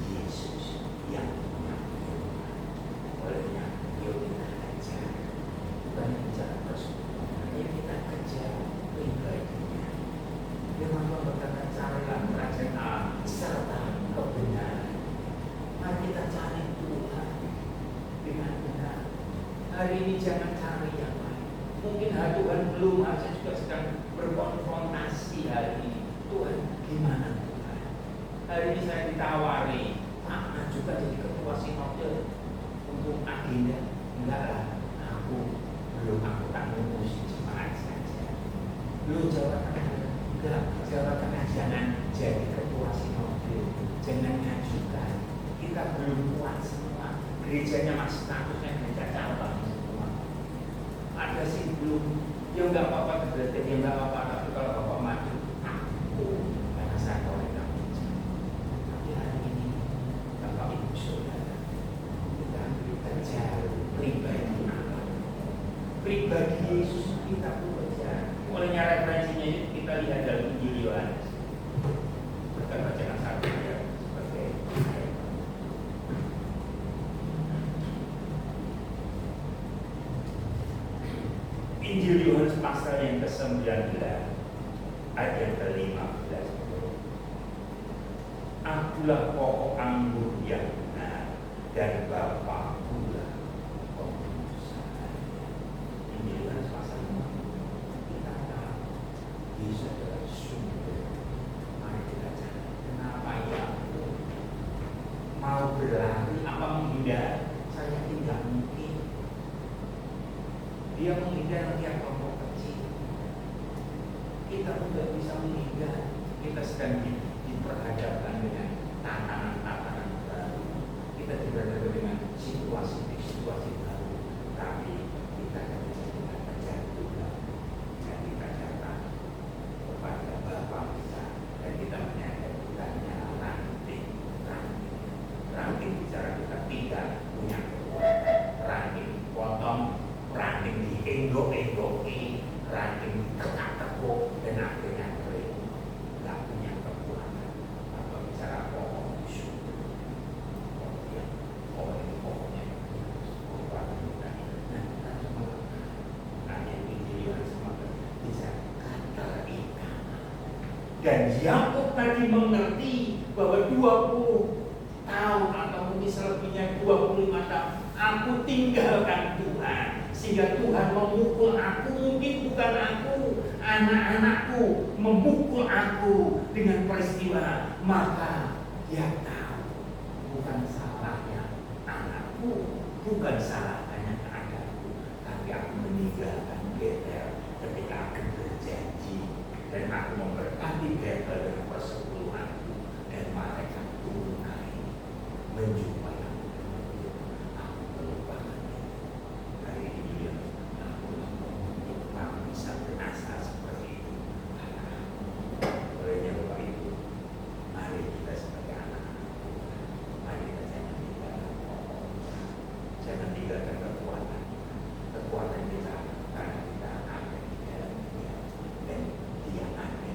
Yesus yang mengampuni. Olehnya, yuk kita kejar. Bukan kejar persekutuan, ayo kita kejar kebaikannya. Firman Tuhan berkata, carilah kerajaan Allah serta kebenaran. Mari kita cari Tuhan dengan benar. Hari ini jangan cari yang lain. Mungkin Tuhan belum, saya juga sedang berkonfrontasi hari ini. Tuhan, gimana Tuhan? Hari ini saya ditawari, Pak, juga jadi ketua sinode untuk agenda. Enggak lah, aku tak ngurusi jemaat saja. Lu jawabkan, enggak, jawabkan jangan jadi ketua sinode, jangan ngajukan. Kita belum kuat semua. Gerejanya masih statusnya gereja cabang semua. Ada sih belum, ya enggak apa-apa, berarti ya enggak apa-apa. Tapi kalau Bapak maju, aku karena saya oleh kamu. Tapi hari ini Bapak Ibu Saudara, pasal yang ke-19 ayat yang ke-15. Akulah pokok anggur yang benar dan Bapa pula pembesar. Ini adalah pasal kita tahu Yesus adalah sumber. Mari kita cari kenapa ya mau berlari apa menghindar? Saya tidak mungkin. Dia menghindar yang kelompok kecil. Kita tidak bisa menghindar. Kita sedang diperhadapkan dengan tatanan-tatanan baru. Kita diperhadapkan dengan situasi baru. Tapi kita tidak terjatuh. Dan kita datang kepada Bapa kita dan kita menyadari kitanya ranting bicara kita tidak punya kekuatan. Ranting potong, ranting dienggok-enggoki, ranting diketak-tekuk dan akhirnya kering. Tidak punya kekuatan. Apa bicara pokok busuk, pokoknya kekuatan kita. Nah, kita semua hanya pikiran semua bisa kata ikan. Dan Yakub tadi mengerti bahwa 20 tahun atau mungkin selebihnya 25 tahun aku tinggalkan Tuhan sehingga Tuhan memukul aku, mungkin bukan aku, anak-anakku memukul aku dengan peristiwa, maka dia tahu bukan salahnya anakku, bukan salahnya anakku, tapi aku meninggalkan Betel ketika aku berjanji dan aku memberkati Betel dengan persepuluhanku dan mereka turun naik menjumpai aku melupakan hari ini aku bisa berasa seperti itu olehnya Bapak Ibu, mari kita sebagai anak, mari kita jangan tinggalkan kekuatan kita karena kita ada di dalam dia dan dia ada.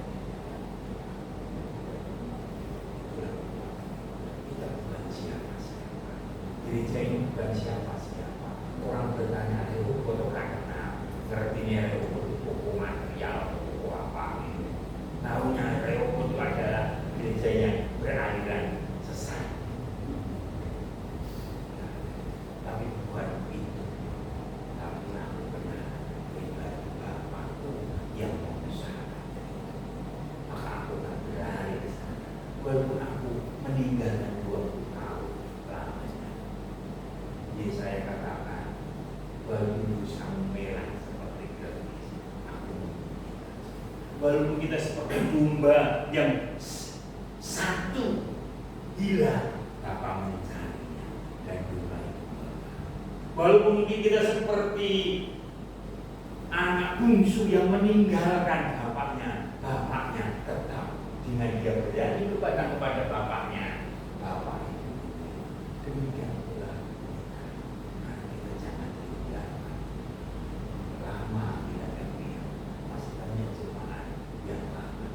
Kita bukan siapa-siapa. Gereja ini bukan siapa-siapa. Orang bertanya, itu orang kenal. Ngertinya itu buku material, buku apa ini. Tahunya Rehoboth itu adalah gereja yang beraliran sesat. Tapi bukan itu. Tapi aku benar pribadi Bapakku yang membesarkan. Maka aku akan berlari ke sana. Walaupun aku meninggalkan 20 tahun lamanya. Jadi saya katakan, walaupun usahamu merah seperti garis, aku mengikuti. Walaupun kita seperti domba yang satu hilang, Bapa mencarinya dan domba itu. Walaupun mungkin kita seperti anak bungsu yang meninggalkan bapaknya tetap dengan dia berjanji kepada bapaknya, Bapak itu demikian pula kita jangan tinggalkan lama tidak ada masih banyak jemaat yang lama.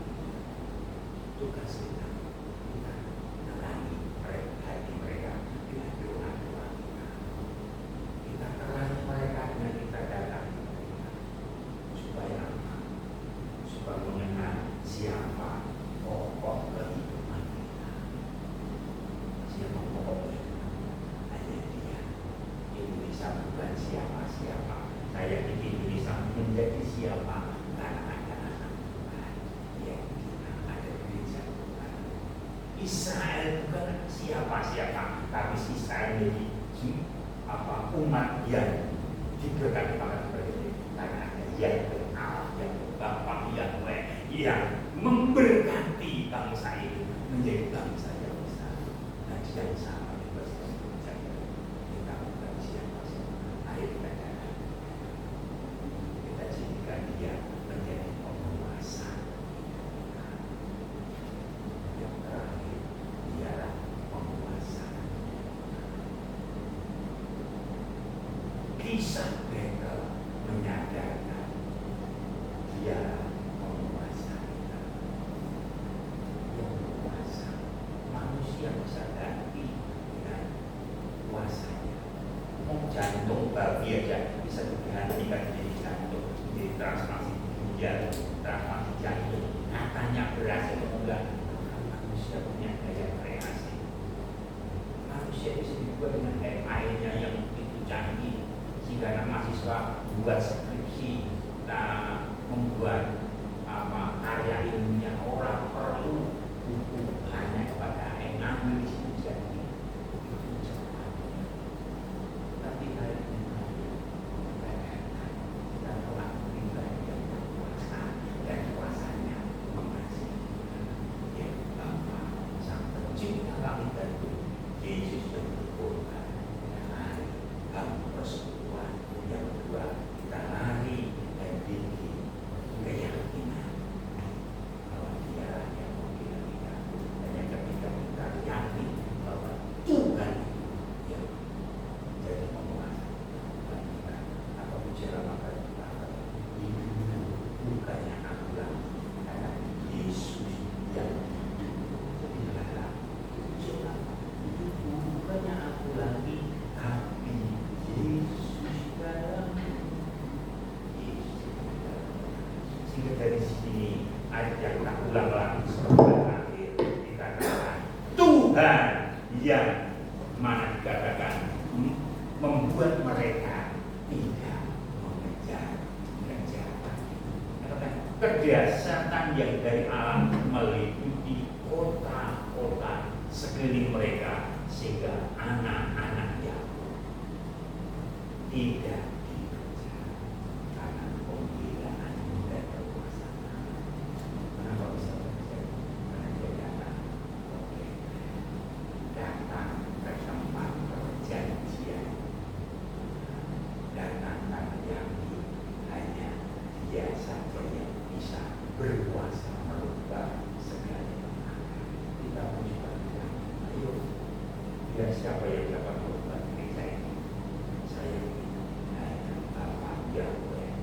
Tugas kita terangi hati mereka dengan doa-doa kita terangi mereka dengan kita datang supaya mengenal siapa pokok kehidupan kita. Siapa pokok kehidupan? Hanya dia. Indonesia bukan siapa-siapa. Saya ingin Indonesia menjadi siapa? Karena ada anak Tuhan yang kita ada gereja Tuhan. Israel bukan siapa-siapa, tapi Israel menjadi umat yang diberkati oleh Tuhan karena ada yang Allah, yang Bapa yang memberkati bangsa ini menjadi bangsa yang besar. Dan yang sama juga kita bukan siapa-siapa. Ayo kita jalan. Kita jadikan dia menjadi penguasa. Yang terakhir ialah penguasa. Kisah Betel menyadarkan dia penguasa kita. Yang berkuasa manusia bisa ganti dengan kuasanya. Mau jantung babi aja bisa digantikan jadi jantung, jadi transplantasi ramah jantung, katanya berhasil enggak. Manusia punya daya kreasi. Manusia itu dibuat dengan airnya yang begitu canggih, sehingga mahasiswa buat skripsi, membuat karya ilmiah, orang perlu buku hanya kepada air, ngambil di situ jadi. Tapi hari ini kita telah pribadi yang berkuasa dan kuasanya mengasihi yang Bapa Sang Pencipta langit dan bumi, Yesus yang berkorban. Kamu persekutuan yang kedua, kita lari dan bikin keyakinan bahwa Dia yang membela kita. Dan yang ketiga, kita yakin bahwa Tuhan yang jadi penguasa Tuhan kita. Apa bicara maka kita hidup bukannya aku lagi, karena Yesus yang hidup. Bicara bukannya aku lagi, tapi Yesus dalam. Sehingga dari sini ayat yang tak ulang lagi sampai akhir dikatakan Tuhan yang mana dikatakan membuat mereka tidak mengejar kejahatan. Kerja setan yang dari alam meliputi kota-kota sekeliling mereka, sehingga anak-anak Yakub tidak dikejar karena pembelaan dan kekuasaan. Kenapa bisa terjadi? Karena dia datang ke tempat perjanjian, datang karena yakin hanya Dia saja yang bisa berkuasa merubah segala. Kita pun juga bilang, ayo, biar siapa yang dapat merubah diri saya ini? Saya ini hanya Bapa Yahweh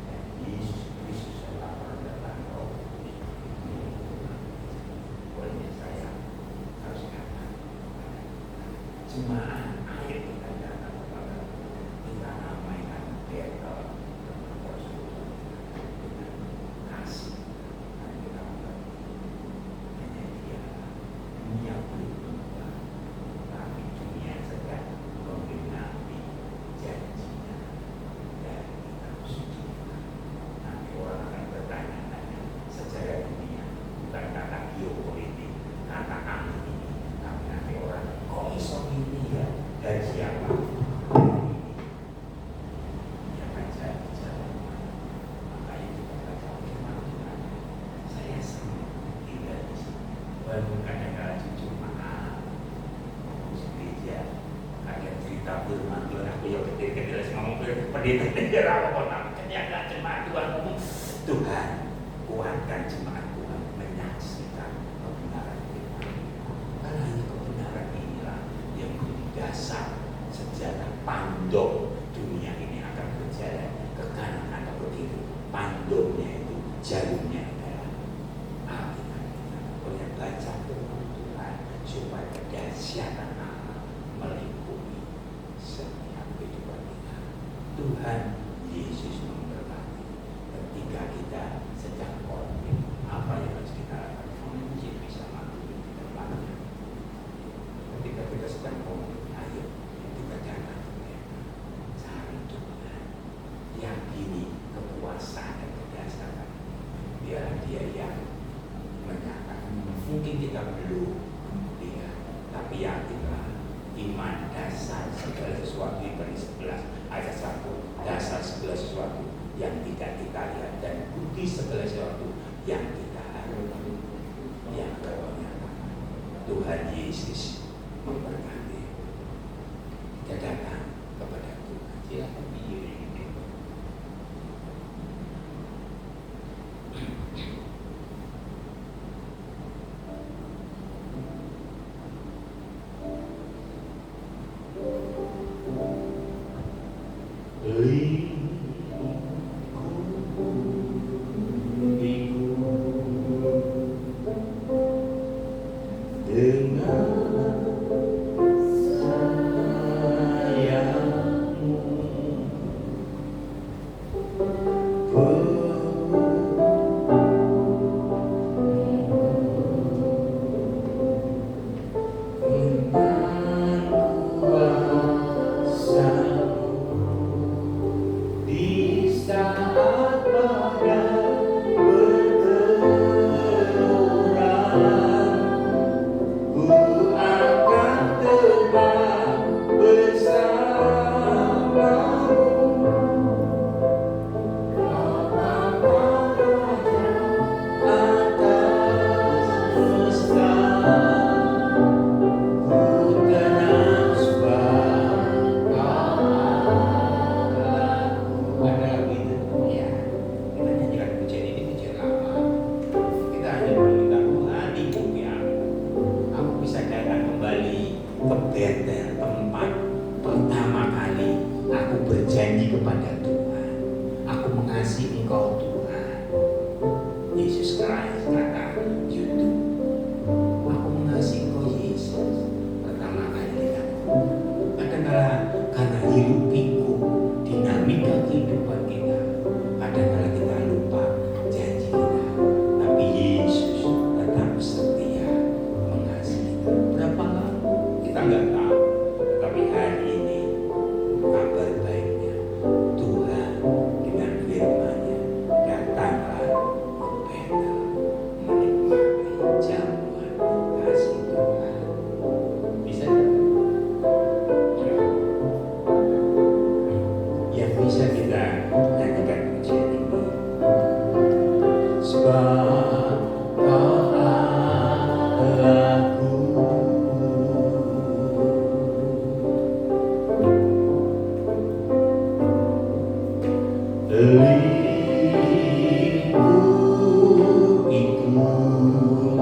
dan Yesus Kristus adalah perkataan Roh Kudus. Oleh saya harus katakan jemaat akhir kita datang kepada kita ramaikan battle dengan persekutuan dengan kasih, dan kita hanya Dia dunia boleh berubah, tapi dunia sedang menggenapi janjinya dan kita suci. Nanti orang akan bertanya-tanya sejarah dunia, bukan kata geopolitik, kata angin ini, tapi nanti orang kok iso ini ya, dari siapa? Dia baca jalan, makanya kita baca firman Tuhan. Saya senang tinggal di sini, walaupun kadang-kadang jujur maaf, di gereja ada cerita firman Tuhan. Aku yang ketika ngomong pendeta apa kota, ternyata jemaat Tuhan ngomong, Tuhan kuatkan jemaat Tuhan menyaksikan kebenaran firman. Karena hanya kebenaran inilah yang menjadi dasar sejarah pandong dunia ini akan berjalan ke kanan atau ke kiri. Pandongnya itu jalurnya adalah Alkitab. Oleh baca firman Tuhan supaya kedahsyatan Allah meliputi setiap kehidupan kita. Tuhan Yesus memberkati. Ketika kita sedang konflik, apa yang harus kita lakukan? Menguji bisa mati di tempatnya. Ketika kita sedang konflik, ayo kita jangan cari Tuhan, yakini kekuasaan dan kedahsyatan. Biar Dia yang menyatakan. Mungkin kita belum lihat, tapi yakinlah iman dasar segala sesuatu. Dari 11 ayat 1, dasar segala sesuatu yang tidak kita lihat, dan bukti segala sesuatu yang kita harapkan. Yang ternyata Tuhan Yesus memberkati. Kita datang kepada Tuhan. Silakan diri. Dengan sayangmu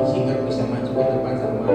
Singkat bisa maju ke depan sama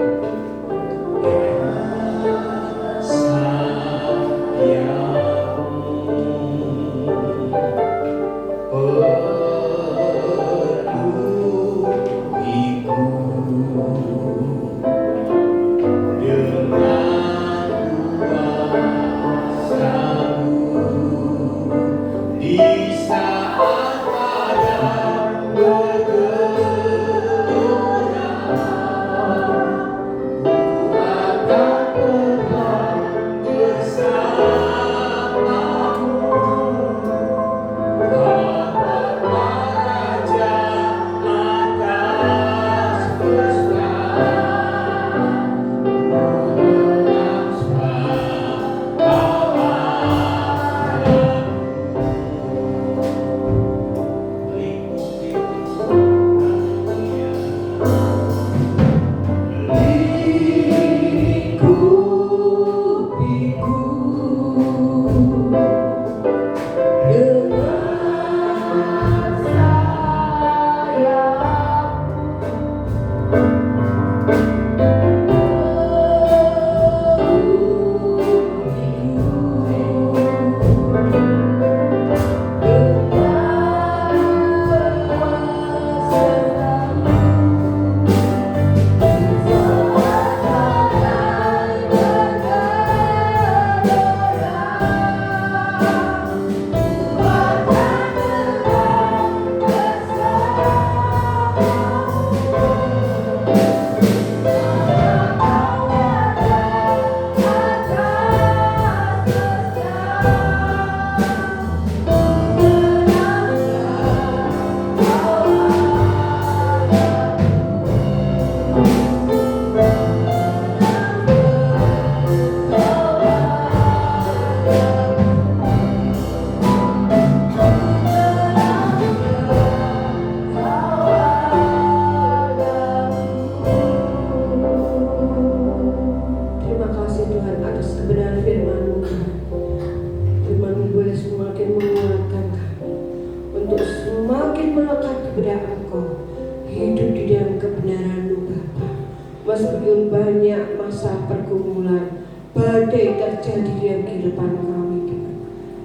meskipun banyak masa pergumulan, badai terjadi di dalam kehidupan kami, Tuhan,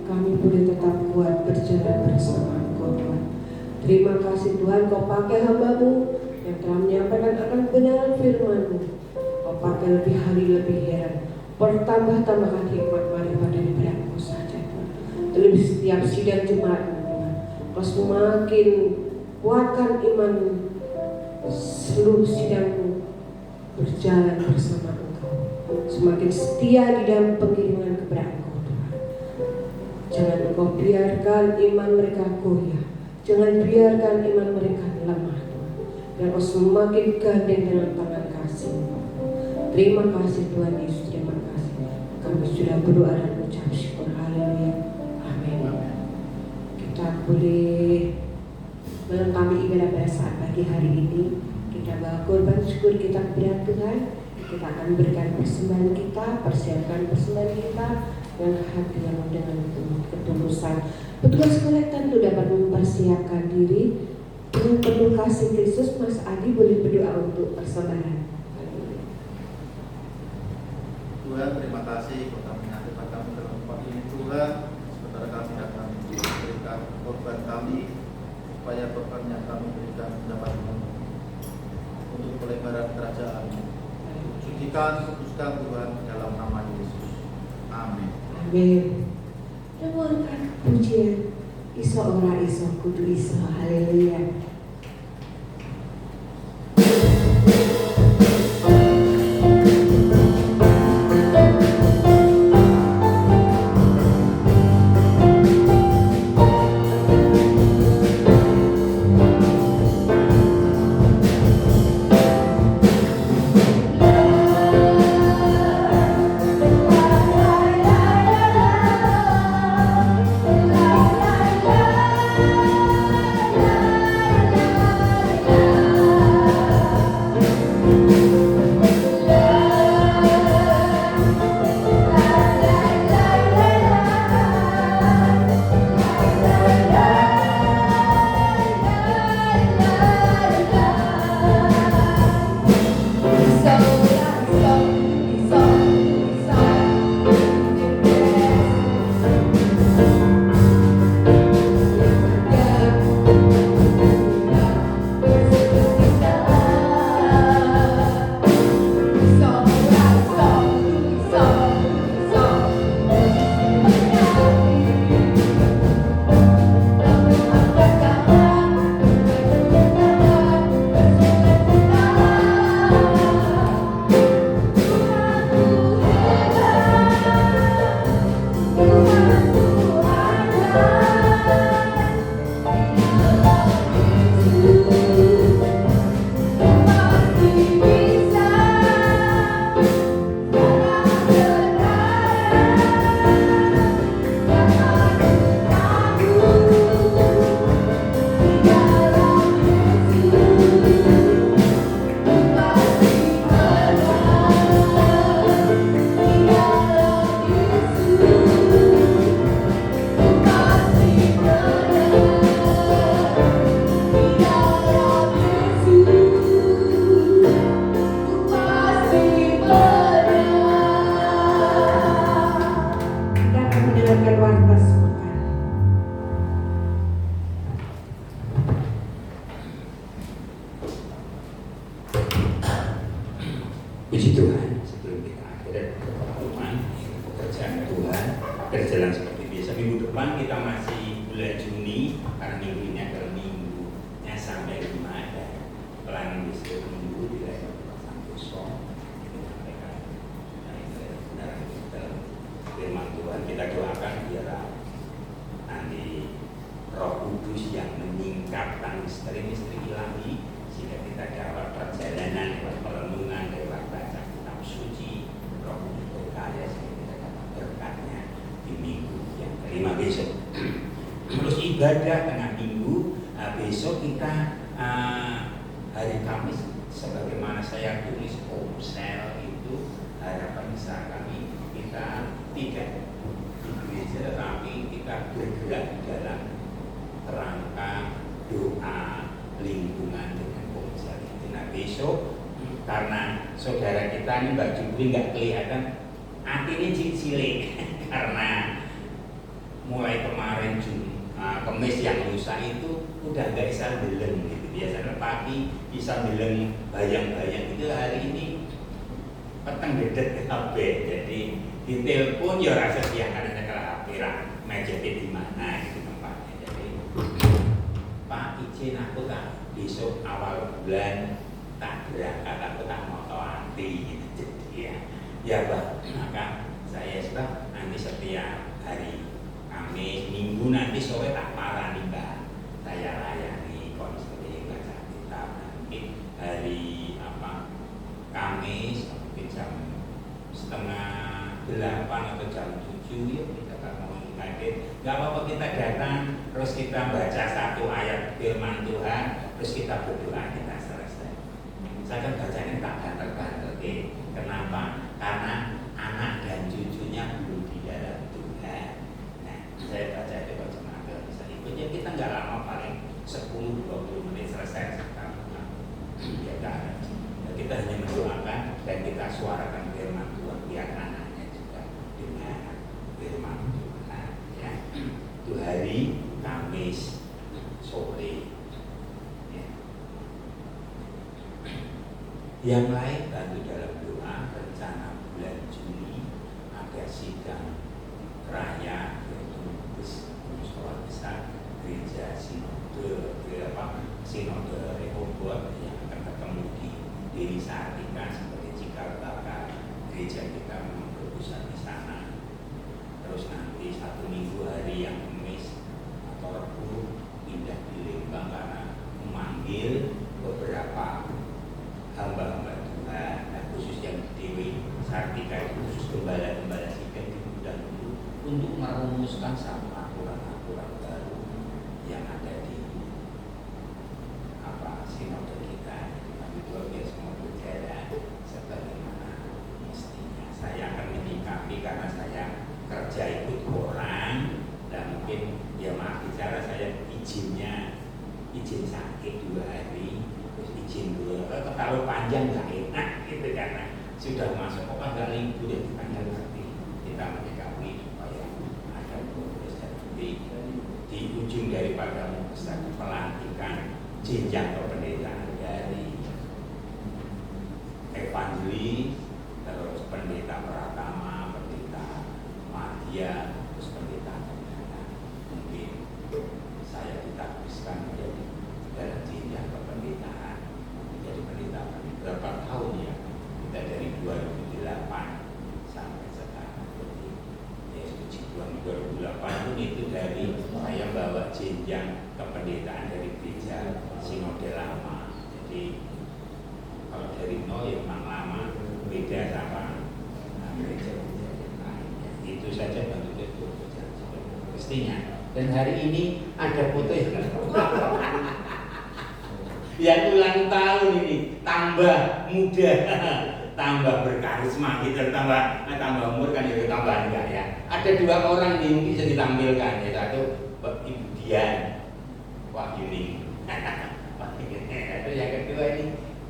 kami boleh tetap kuat berjalan bersama Engkau, Tuhan. Terima kasih Tuhan, Kau pakai hamba-Mu yang telah menyampaikan akan kebenaran firman-Mu. Kau pakai lebih hari lebih heran, bertambah-tambahkan hikmat marifat daripada Engkau saja, Tuhan. Lebih setiap sidang jemaat-Mu, Tuhan, Kau semakin kuatkan iman seluruh sidang-Mu berjalan bersama Engkau, semakin setia di dalam pengiriman kepada Engkau, Tuhan. Jangan Engkau biarkan iman mereka goyah, jangan biarkan iman mereka lemah, Tuhan. Dan Engkau semakin gandeng dengan tangan kasih-Mu. Terima kasih Tuhan Yesus, terima kasih. Kami sudah berdoa dan mengucap syukur, haleluya, amin. Kita boleh melengkapi ibadah pada saat pagi hari ini. Kita bawa korban syukur kita kepada Tuhan. Kita akan berikan persembahan kita, persiapkan persembahan kita dengan hati yang dengan ketulusan. Petugas kolek tentu dapat mempersiapkan diri dengan penuh kasih Kristus. Mas Adi boleh berdoa untuk persembahan. Tuhan, terima kasih Kau menyatukan kami dalam pagi ini, Tuhan. Sementara kami akan memberikan korban kami, supaya korban yang kami berikan dapat untuk pelebaran kerajaan. Sucikan, kuduskan Tuhan dalam nama Yesus. Amin. Amin. Dengarkan pujian iso ora iso kudu iso, haleluya. Puji Tuhan, sebelum kita akhirnya pengumuman pekerjaan Tuhan berjalan seperti biasa. Minggu depan kita masih bulan Juni karena minggu ini adalah minggunya sampai 5 dan pelayanan di seluruh minggu di lain sampai sore. Kita sampaikan dalam firman Tuhan, kita doakan biar nanti Roh Kudus yang meningkatkan misteri-misteri ilahi sehingga kita dapat perjalanan lewat perenungan, lewat baca kitab suci, Roh Kudus berkarya sehingga kita dapat berkatnya di minggu yang kelima besok. Terus ibadah tengah minggu, besok kita hari Kamis sebagaimana saya tulis komsel itu harapan besar kami kita tidak di gereja tetapi kita bergerak di dalam kerangka doa lingkungan dengan komsel itu. Nah besok karena saudara kita ini Mbak Jupri nggak kelihatan artinya cilik karena mulai kemarin Kemis yang lusa itu udah nggak bisa beleng gitu. Biasanya pagi bisa beleng bayang-bayang itu, hari ini peteng dedet ke HP. Jadi di telepon ya rasa siakan aja ke HP meja di mana gitu tempatnya. Jadi Pak izin aku tak besok awal bulan tak berangkat, aku tak mau hati gitu. Jadi ya Pak, maka saya sudah nanti setiap hari Kamis, Minggu nanti sore tak parani Mbak, saya layani konseling baca kitab. Nanti hari Kamis mungkin jam 7:30 atau jam 7 ya kita akan mau hadir. Gak apa-apa kita datang terus kita baca satu ayat firman Tuhan terus kita berdoa, kita selesai. Saya kan bacanya tak banter-banter. Kenapa? Karena anak dan cucunya belum di dalam Tuhan. Nah, saya baca itu bagaimana bisa ikutnya, kita nggak lama, paling 10-20 menit selesai sekarang. Ya kan? Kita hanya mendoakan dan kita suarakan firman Tuhan biar anaknya juga dengar firman Tuhan. Ya, itu hari Kamis sore. Ya. Yang lain bantu dalam doa rencana bulan Juni ada sidang raya yaitu musyawarah besar gereja sinode sinode Rehoboth yang akan ketemu di Deli Sartika seperti cikal bakal gereja kita memang berpusat di sana. Terus nanti 1 minggu hari yang Kamis atau Rabu pindah di Lembang karena memanggil beberapa hamba-hamba Tuhan, dan khusus yang di Dewi Sartika itu khusus gembala-gembala sidang diundang dulu untuk merumuskan satu aturan-aturan baru yang ada di sinode kita. Tapi itu biar semua berjalan sebagaimana mestinya. Saya akan menyikapi karena saya kerja ikut orang dan mungkin ya maaf bicara saya izin sakit 2 hari terus izin dulu. Kalau panjang nggak enak gitu karena sudah masuk kok nggak libur ya dipanjang nanti kita menyikapi supaya ada progres dan di ujung daripada pelantikan jenjang kependetaan dari evangelis, terus pendeta Pratama, pendeta Madya, terus pendeta Pendana. Mungkin saya ditakbiskan menjadi dalam jenjang kependetaan, menjadi pendeta berapa tahun ya? Kita dari 2008 sampai sekarang. Jadi ya puji Tuhan 2008 pun itu dari saya bawa jenjang kependetaan dari gereja sinode lama. Jadi kalau dari nol ya memang lama, beda sama gereja yang lain. Itu saja bentuknya mestinya. Dan hari ini ada foto yang ulang tahun ini tambah muda, tambah berkarisma gitu, tambah umur kan ya tambah enggak ya. Ada 2 orang nih mungkin bisa ditampilkan ya, satu Ibu Dian Wahyuni. Itu yang kedua ini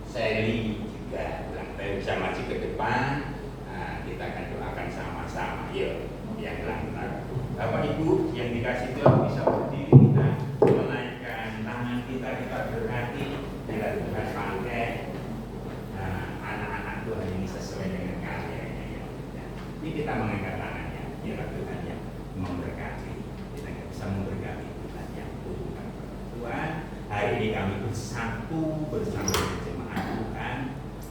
Sally juga ulang tahun, bisa maju ke depan. Nah, kita akan doakan sama-sama. Yuk, yang ulang tahun. Bapak Ibu yang dikasih Tuhan bisa berdiri, kita menaikkan tangan kita berhati dengan Tuhan pakai anak-anak Tuhan ini Ini kita mengangkat tangannya, biarlah Tuhan yang memberkati. Kita nggak bisa memberkati Tuhan yang bukan Tuhan. Hari ini kami bersatu bersama jemaat Tuhan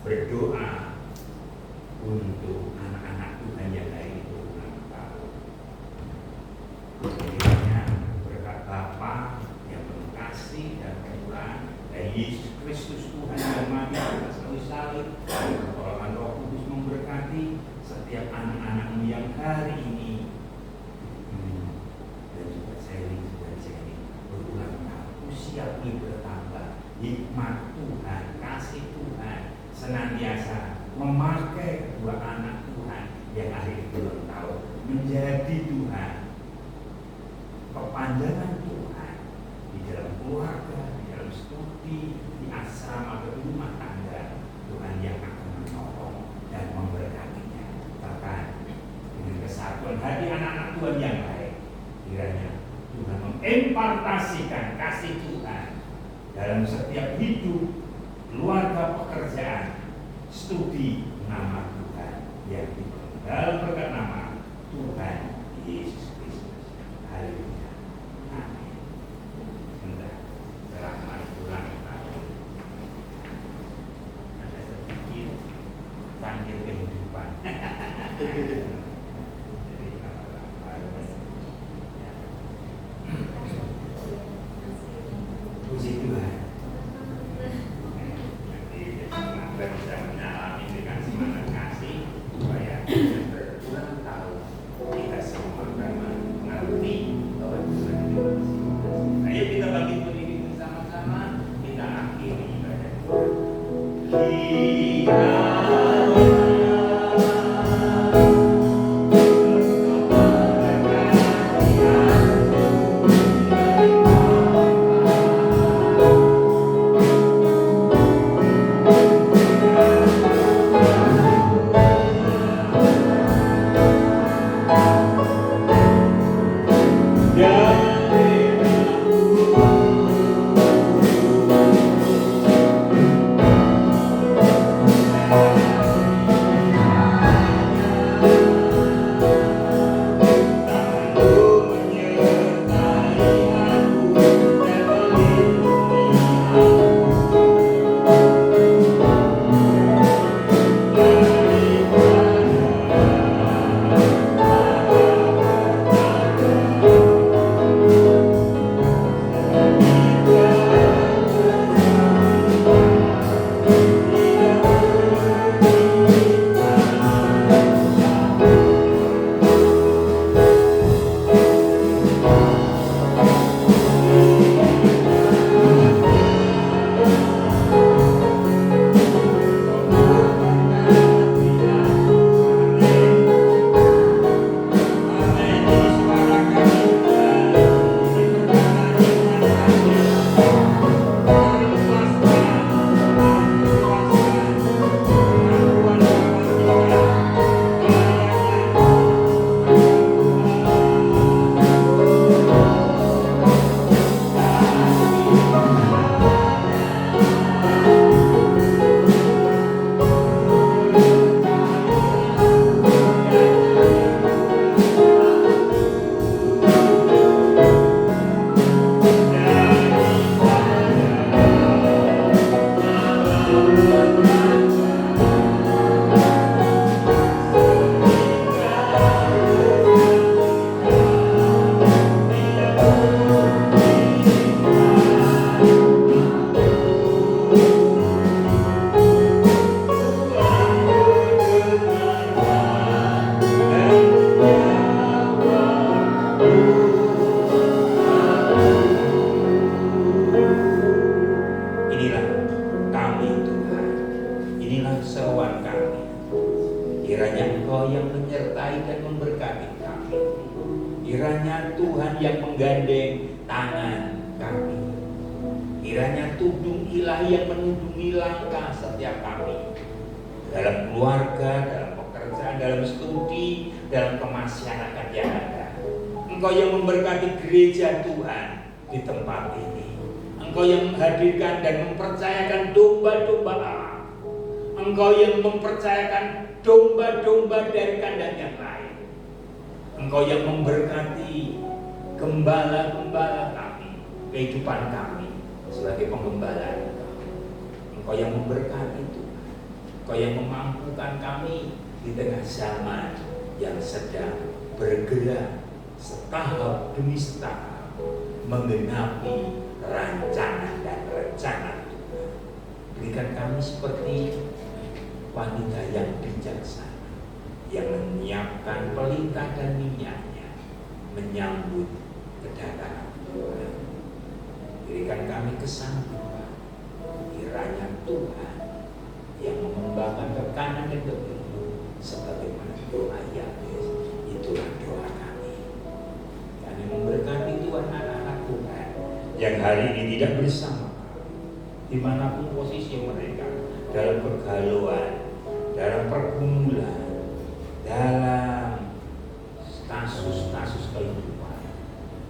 berdoa untuk anak-anak Tuhan yang hari ini berulang tahun. Kiranya berkat Bapa yang penuh kasih dan kemurahan dari Yesus Kristus Tuhan yang mati atas kayu salib, pertolongan Roh Kudus memberkati setiap anak-anakmu yang hari ini dan juga Sally berulang tahun. Usiamu bertambah, hikmat Tuhan, kasih Tuhan senantiasa memakai kedua anak Tuhan yang hari ini berulang tahun menjadi Tuhan kepanjangan Tuhan di dalam keluarga, di dalam studi, di asrama atau di rumah tangga. Tuhan yang akan menolong dan memberkatinya. Bahkan dengan kesatuan hati anak-anak Tuhan yang baik, kiranya Tuhan mengimpartasikan kasih Tuhan dalam setiap hidup, keluarga, pekerjaan, studi nama Tuhan yang dipenuhi dalam berkat nama Tuhan Yesus Kristus. Haleluya. Amin. Sebentar, selamat ulang tahun. Ada sedikit tangkil kehidupan. Jadi puji Tuhan. Nanti kita bisa menyalami dengan semangat kasih supaya berulang tahun kita semua akan mengerti bahwa Tuhan itu bersih. Ayo kita bagi berdiri bersama-sama, kita akhiri ibadah Kiranya Tuhan yang menggandeng tangan kami. Kiranya tudung ilahi yang menudungi langkah setiap kami dalam keluarga, dalam pekerjaan, dalam studi, dalam kemasyarakatan yang ada. Engkau yang memberkati gereja Tuhan di tempat ini. Engkau yang menghadirkan dan mempercayakan domba-domba Allah. Engkau yang mempercayakan domba-domba dari kandang yang lain. Engkau yang memberkati gembala-gembala kami, kehidupan kami sebagai penggembala Engkau. Engkau yang memberkati Tuhan. Engkau yang memampukan kami di tengah zaman yang sedang bergerak setahap demi setahap menggenapi rancangan dan rencana Tuhan. Berikan kami seperti wanita yang bijaksana yang menyiapkan pelita dan minyaknya menyambut kedatangan Tuhan. Berikan kami kesanggupan kiranya Tuhan yang mengembangkan ke kanan dan ke kiri sebagaimana doa Yabes. Itulah doa kami. Kami memberkati Tuhan anak-anak Tuhan yang hari ini tidak bersama kami, dimanapun posisi mereka, dalam pergalauan, dalam pergumulan, dalam kasus-kasus kehidupan.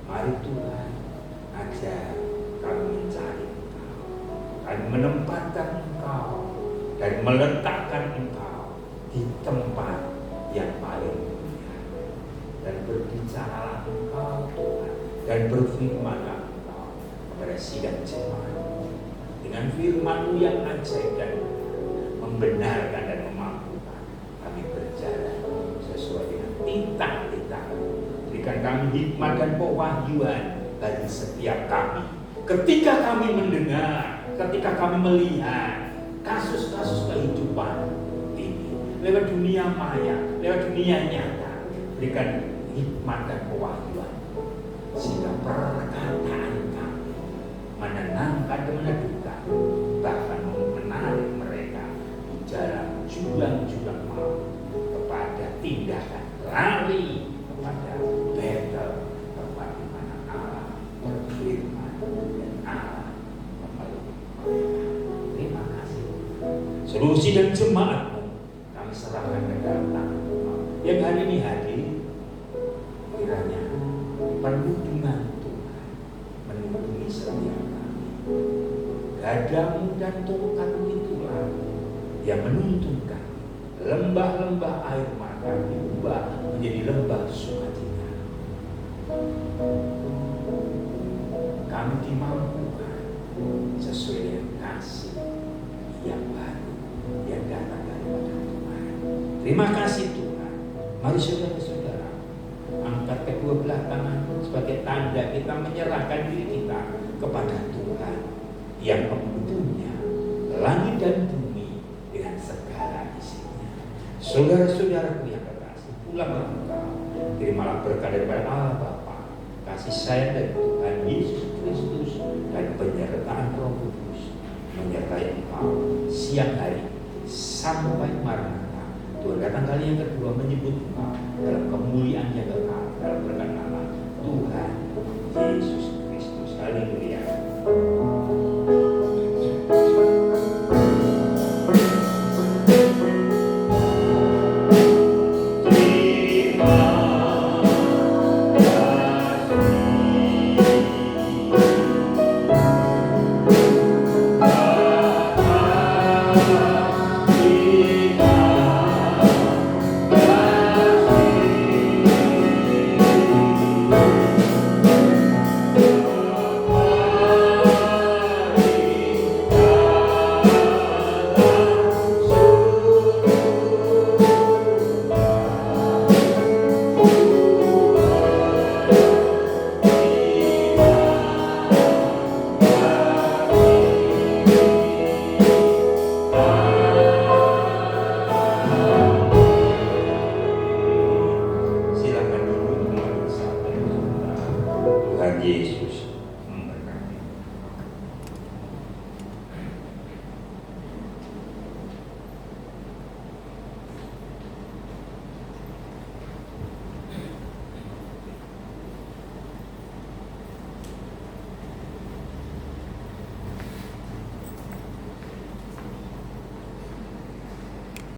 Mari Tuhan ajar kami mencari Engkau, kami menempatkan Engkau dan meletakkan Engkau di tempat yang paling mulia. Dan berbicaralah Engkau Tuhan, dan berfirmanlah Engkau kepada sidang jemaat dengan firman-Mu yang ajaib dan membenarkan dan memampukan kami berjalan sesuai dengan titah-titah. Berikan kami hikmat dan pewahyuan bagi setiap kami ketika kami mendengar, ketika kami melihat kasus-kasus kehidupan ini lewat dunia maya, lewat dunia nyata. Berikan hikmat dan pewahyuan sehingga perkataan kami menenangkan dan meneduhkan, bahkan menarik mereka di jalan jurang-jurang maut kepada tindakan lari kepada battle, tempat di mana Allah berfirman dan Allah memeluk mereka. Terima kasih. Seluruh sidang jemaat-Mu kami serahkan ke dalam tangan Tuhan yang hari ini hadir. Kiranya perlindungan Tuhan menuntuni setiap kami. Gadamu dan tongkat-Mu itulah yang menuntun kami. Lembah-lembah air mata diubah menjadi lembah sukacita. Kami dimampukan sesuai dengan kasih yang baru yang datang daripada Tuhan. Terima kasih Tuhan. Mari saudara-saudara, angkat kedua belah tangan sebagai tanda kita menyerahkan diri kita kepada Tuhan yang mempunyai langit dan bumi dengan segala isinya. Saudara-saudaraku yang kekasih, pulanglah engkau, terimalah berkat daripada Allah Bapa, kasih sayang dari Tuhan Yesus Kristus dan penyertaan Roh Kudus menyertai engkau siang hari sampai Maranatha. Tuhan datang kali yang kedua menyebut engkau dalam kemuliaan yang kekal dalam berkat Allah Tuhan Yesus Kristus. Haleluya. Yesus.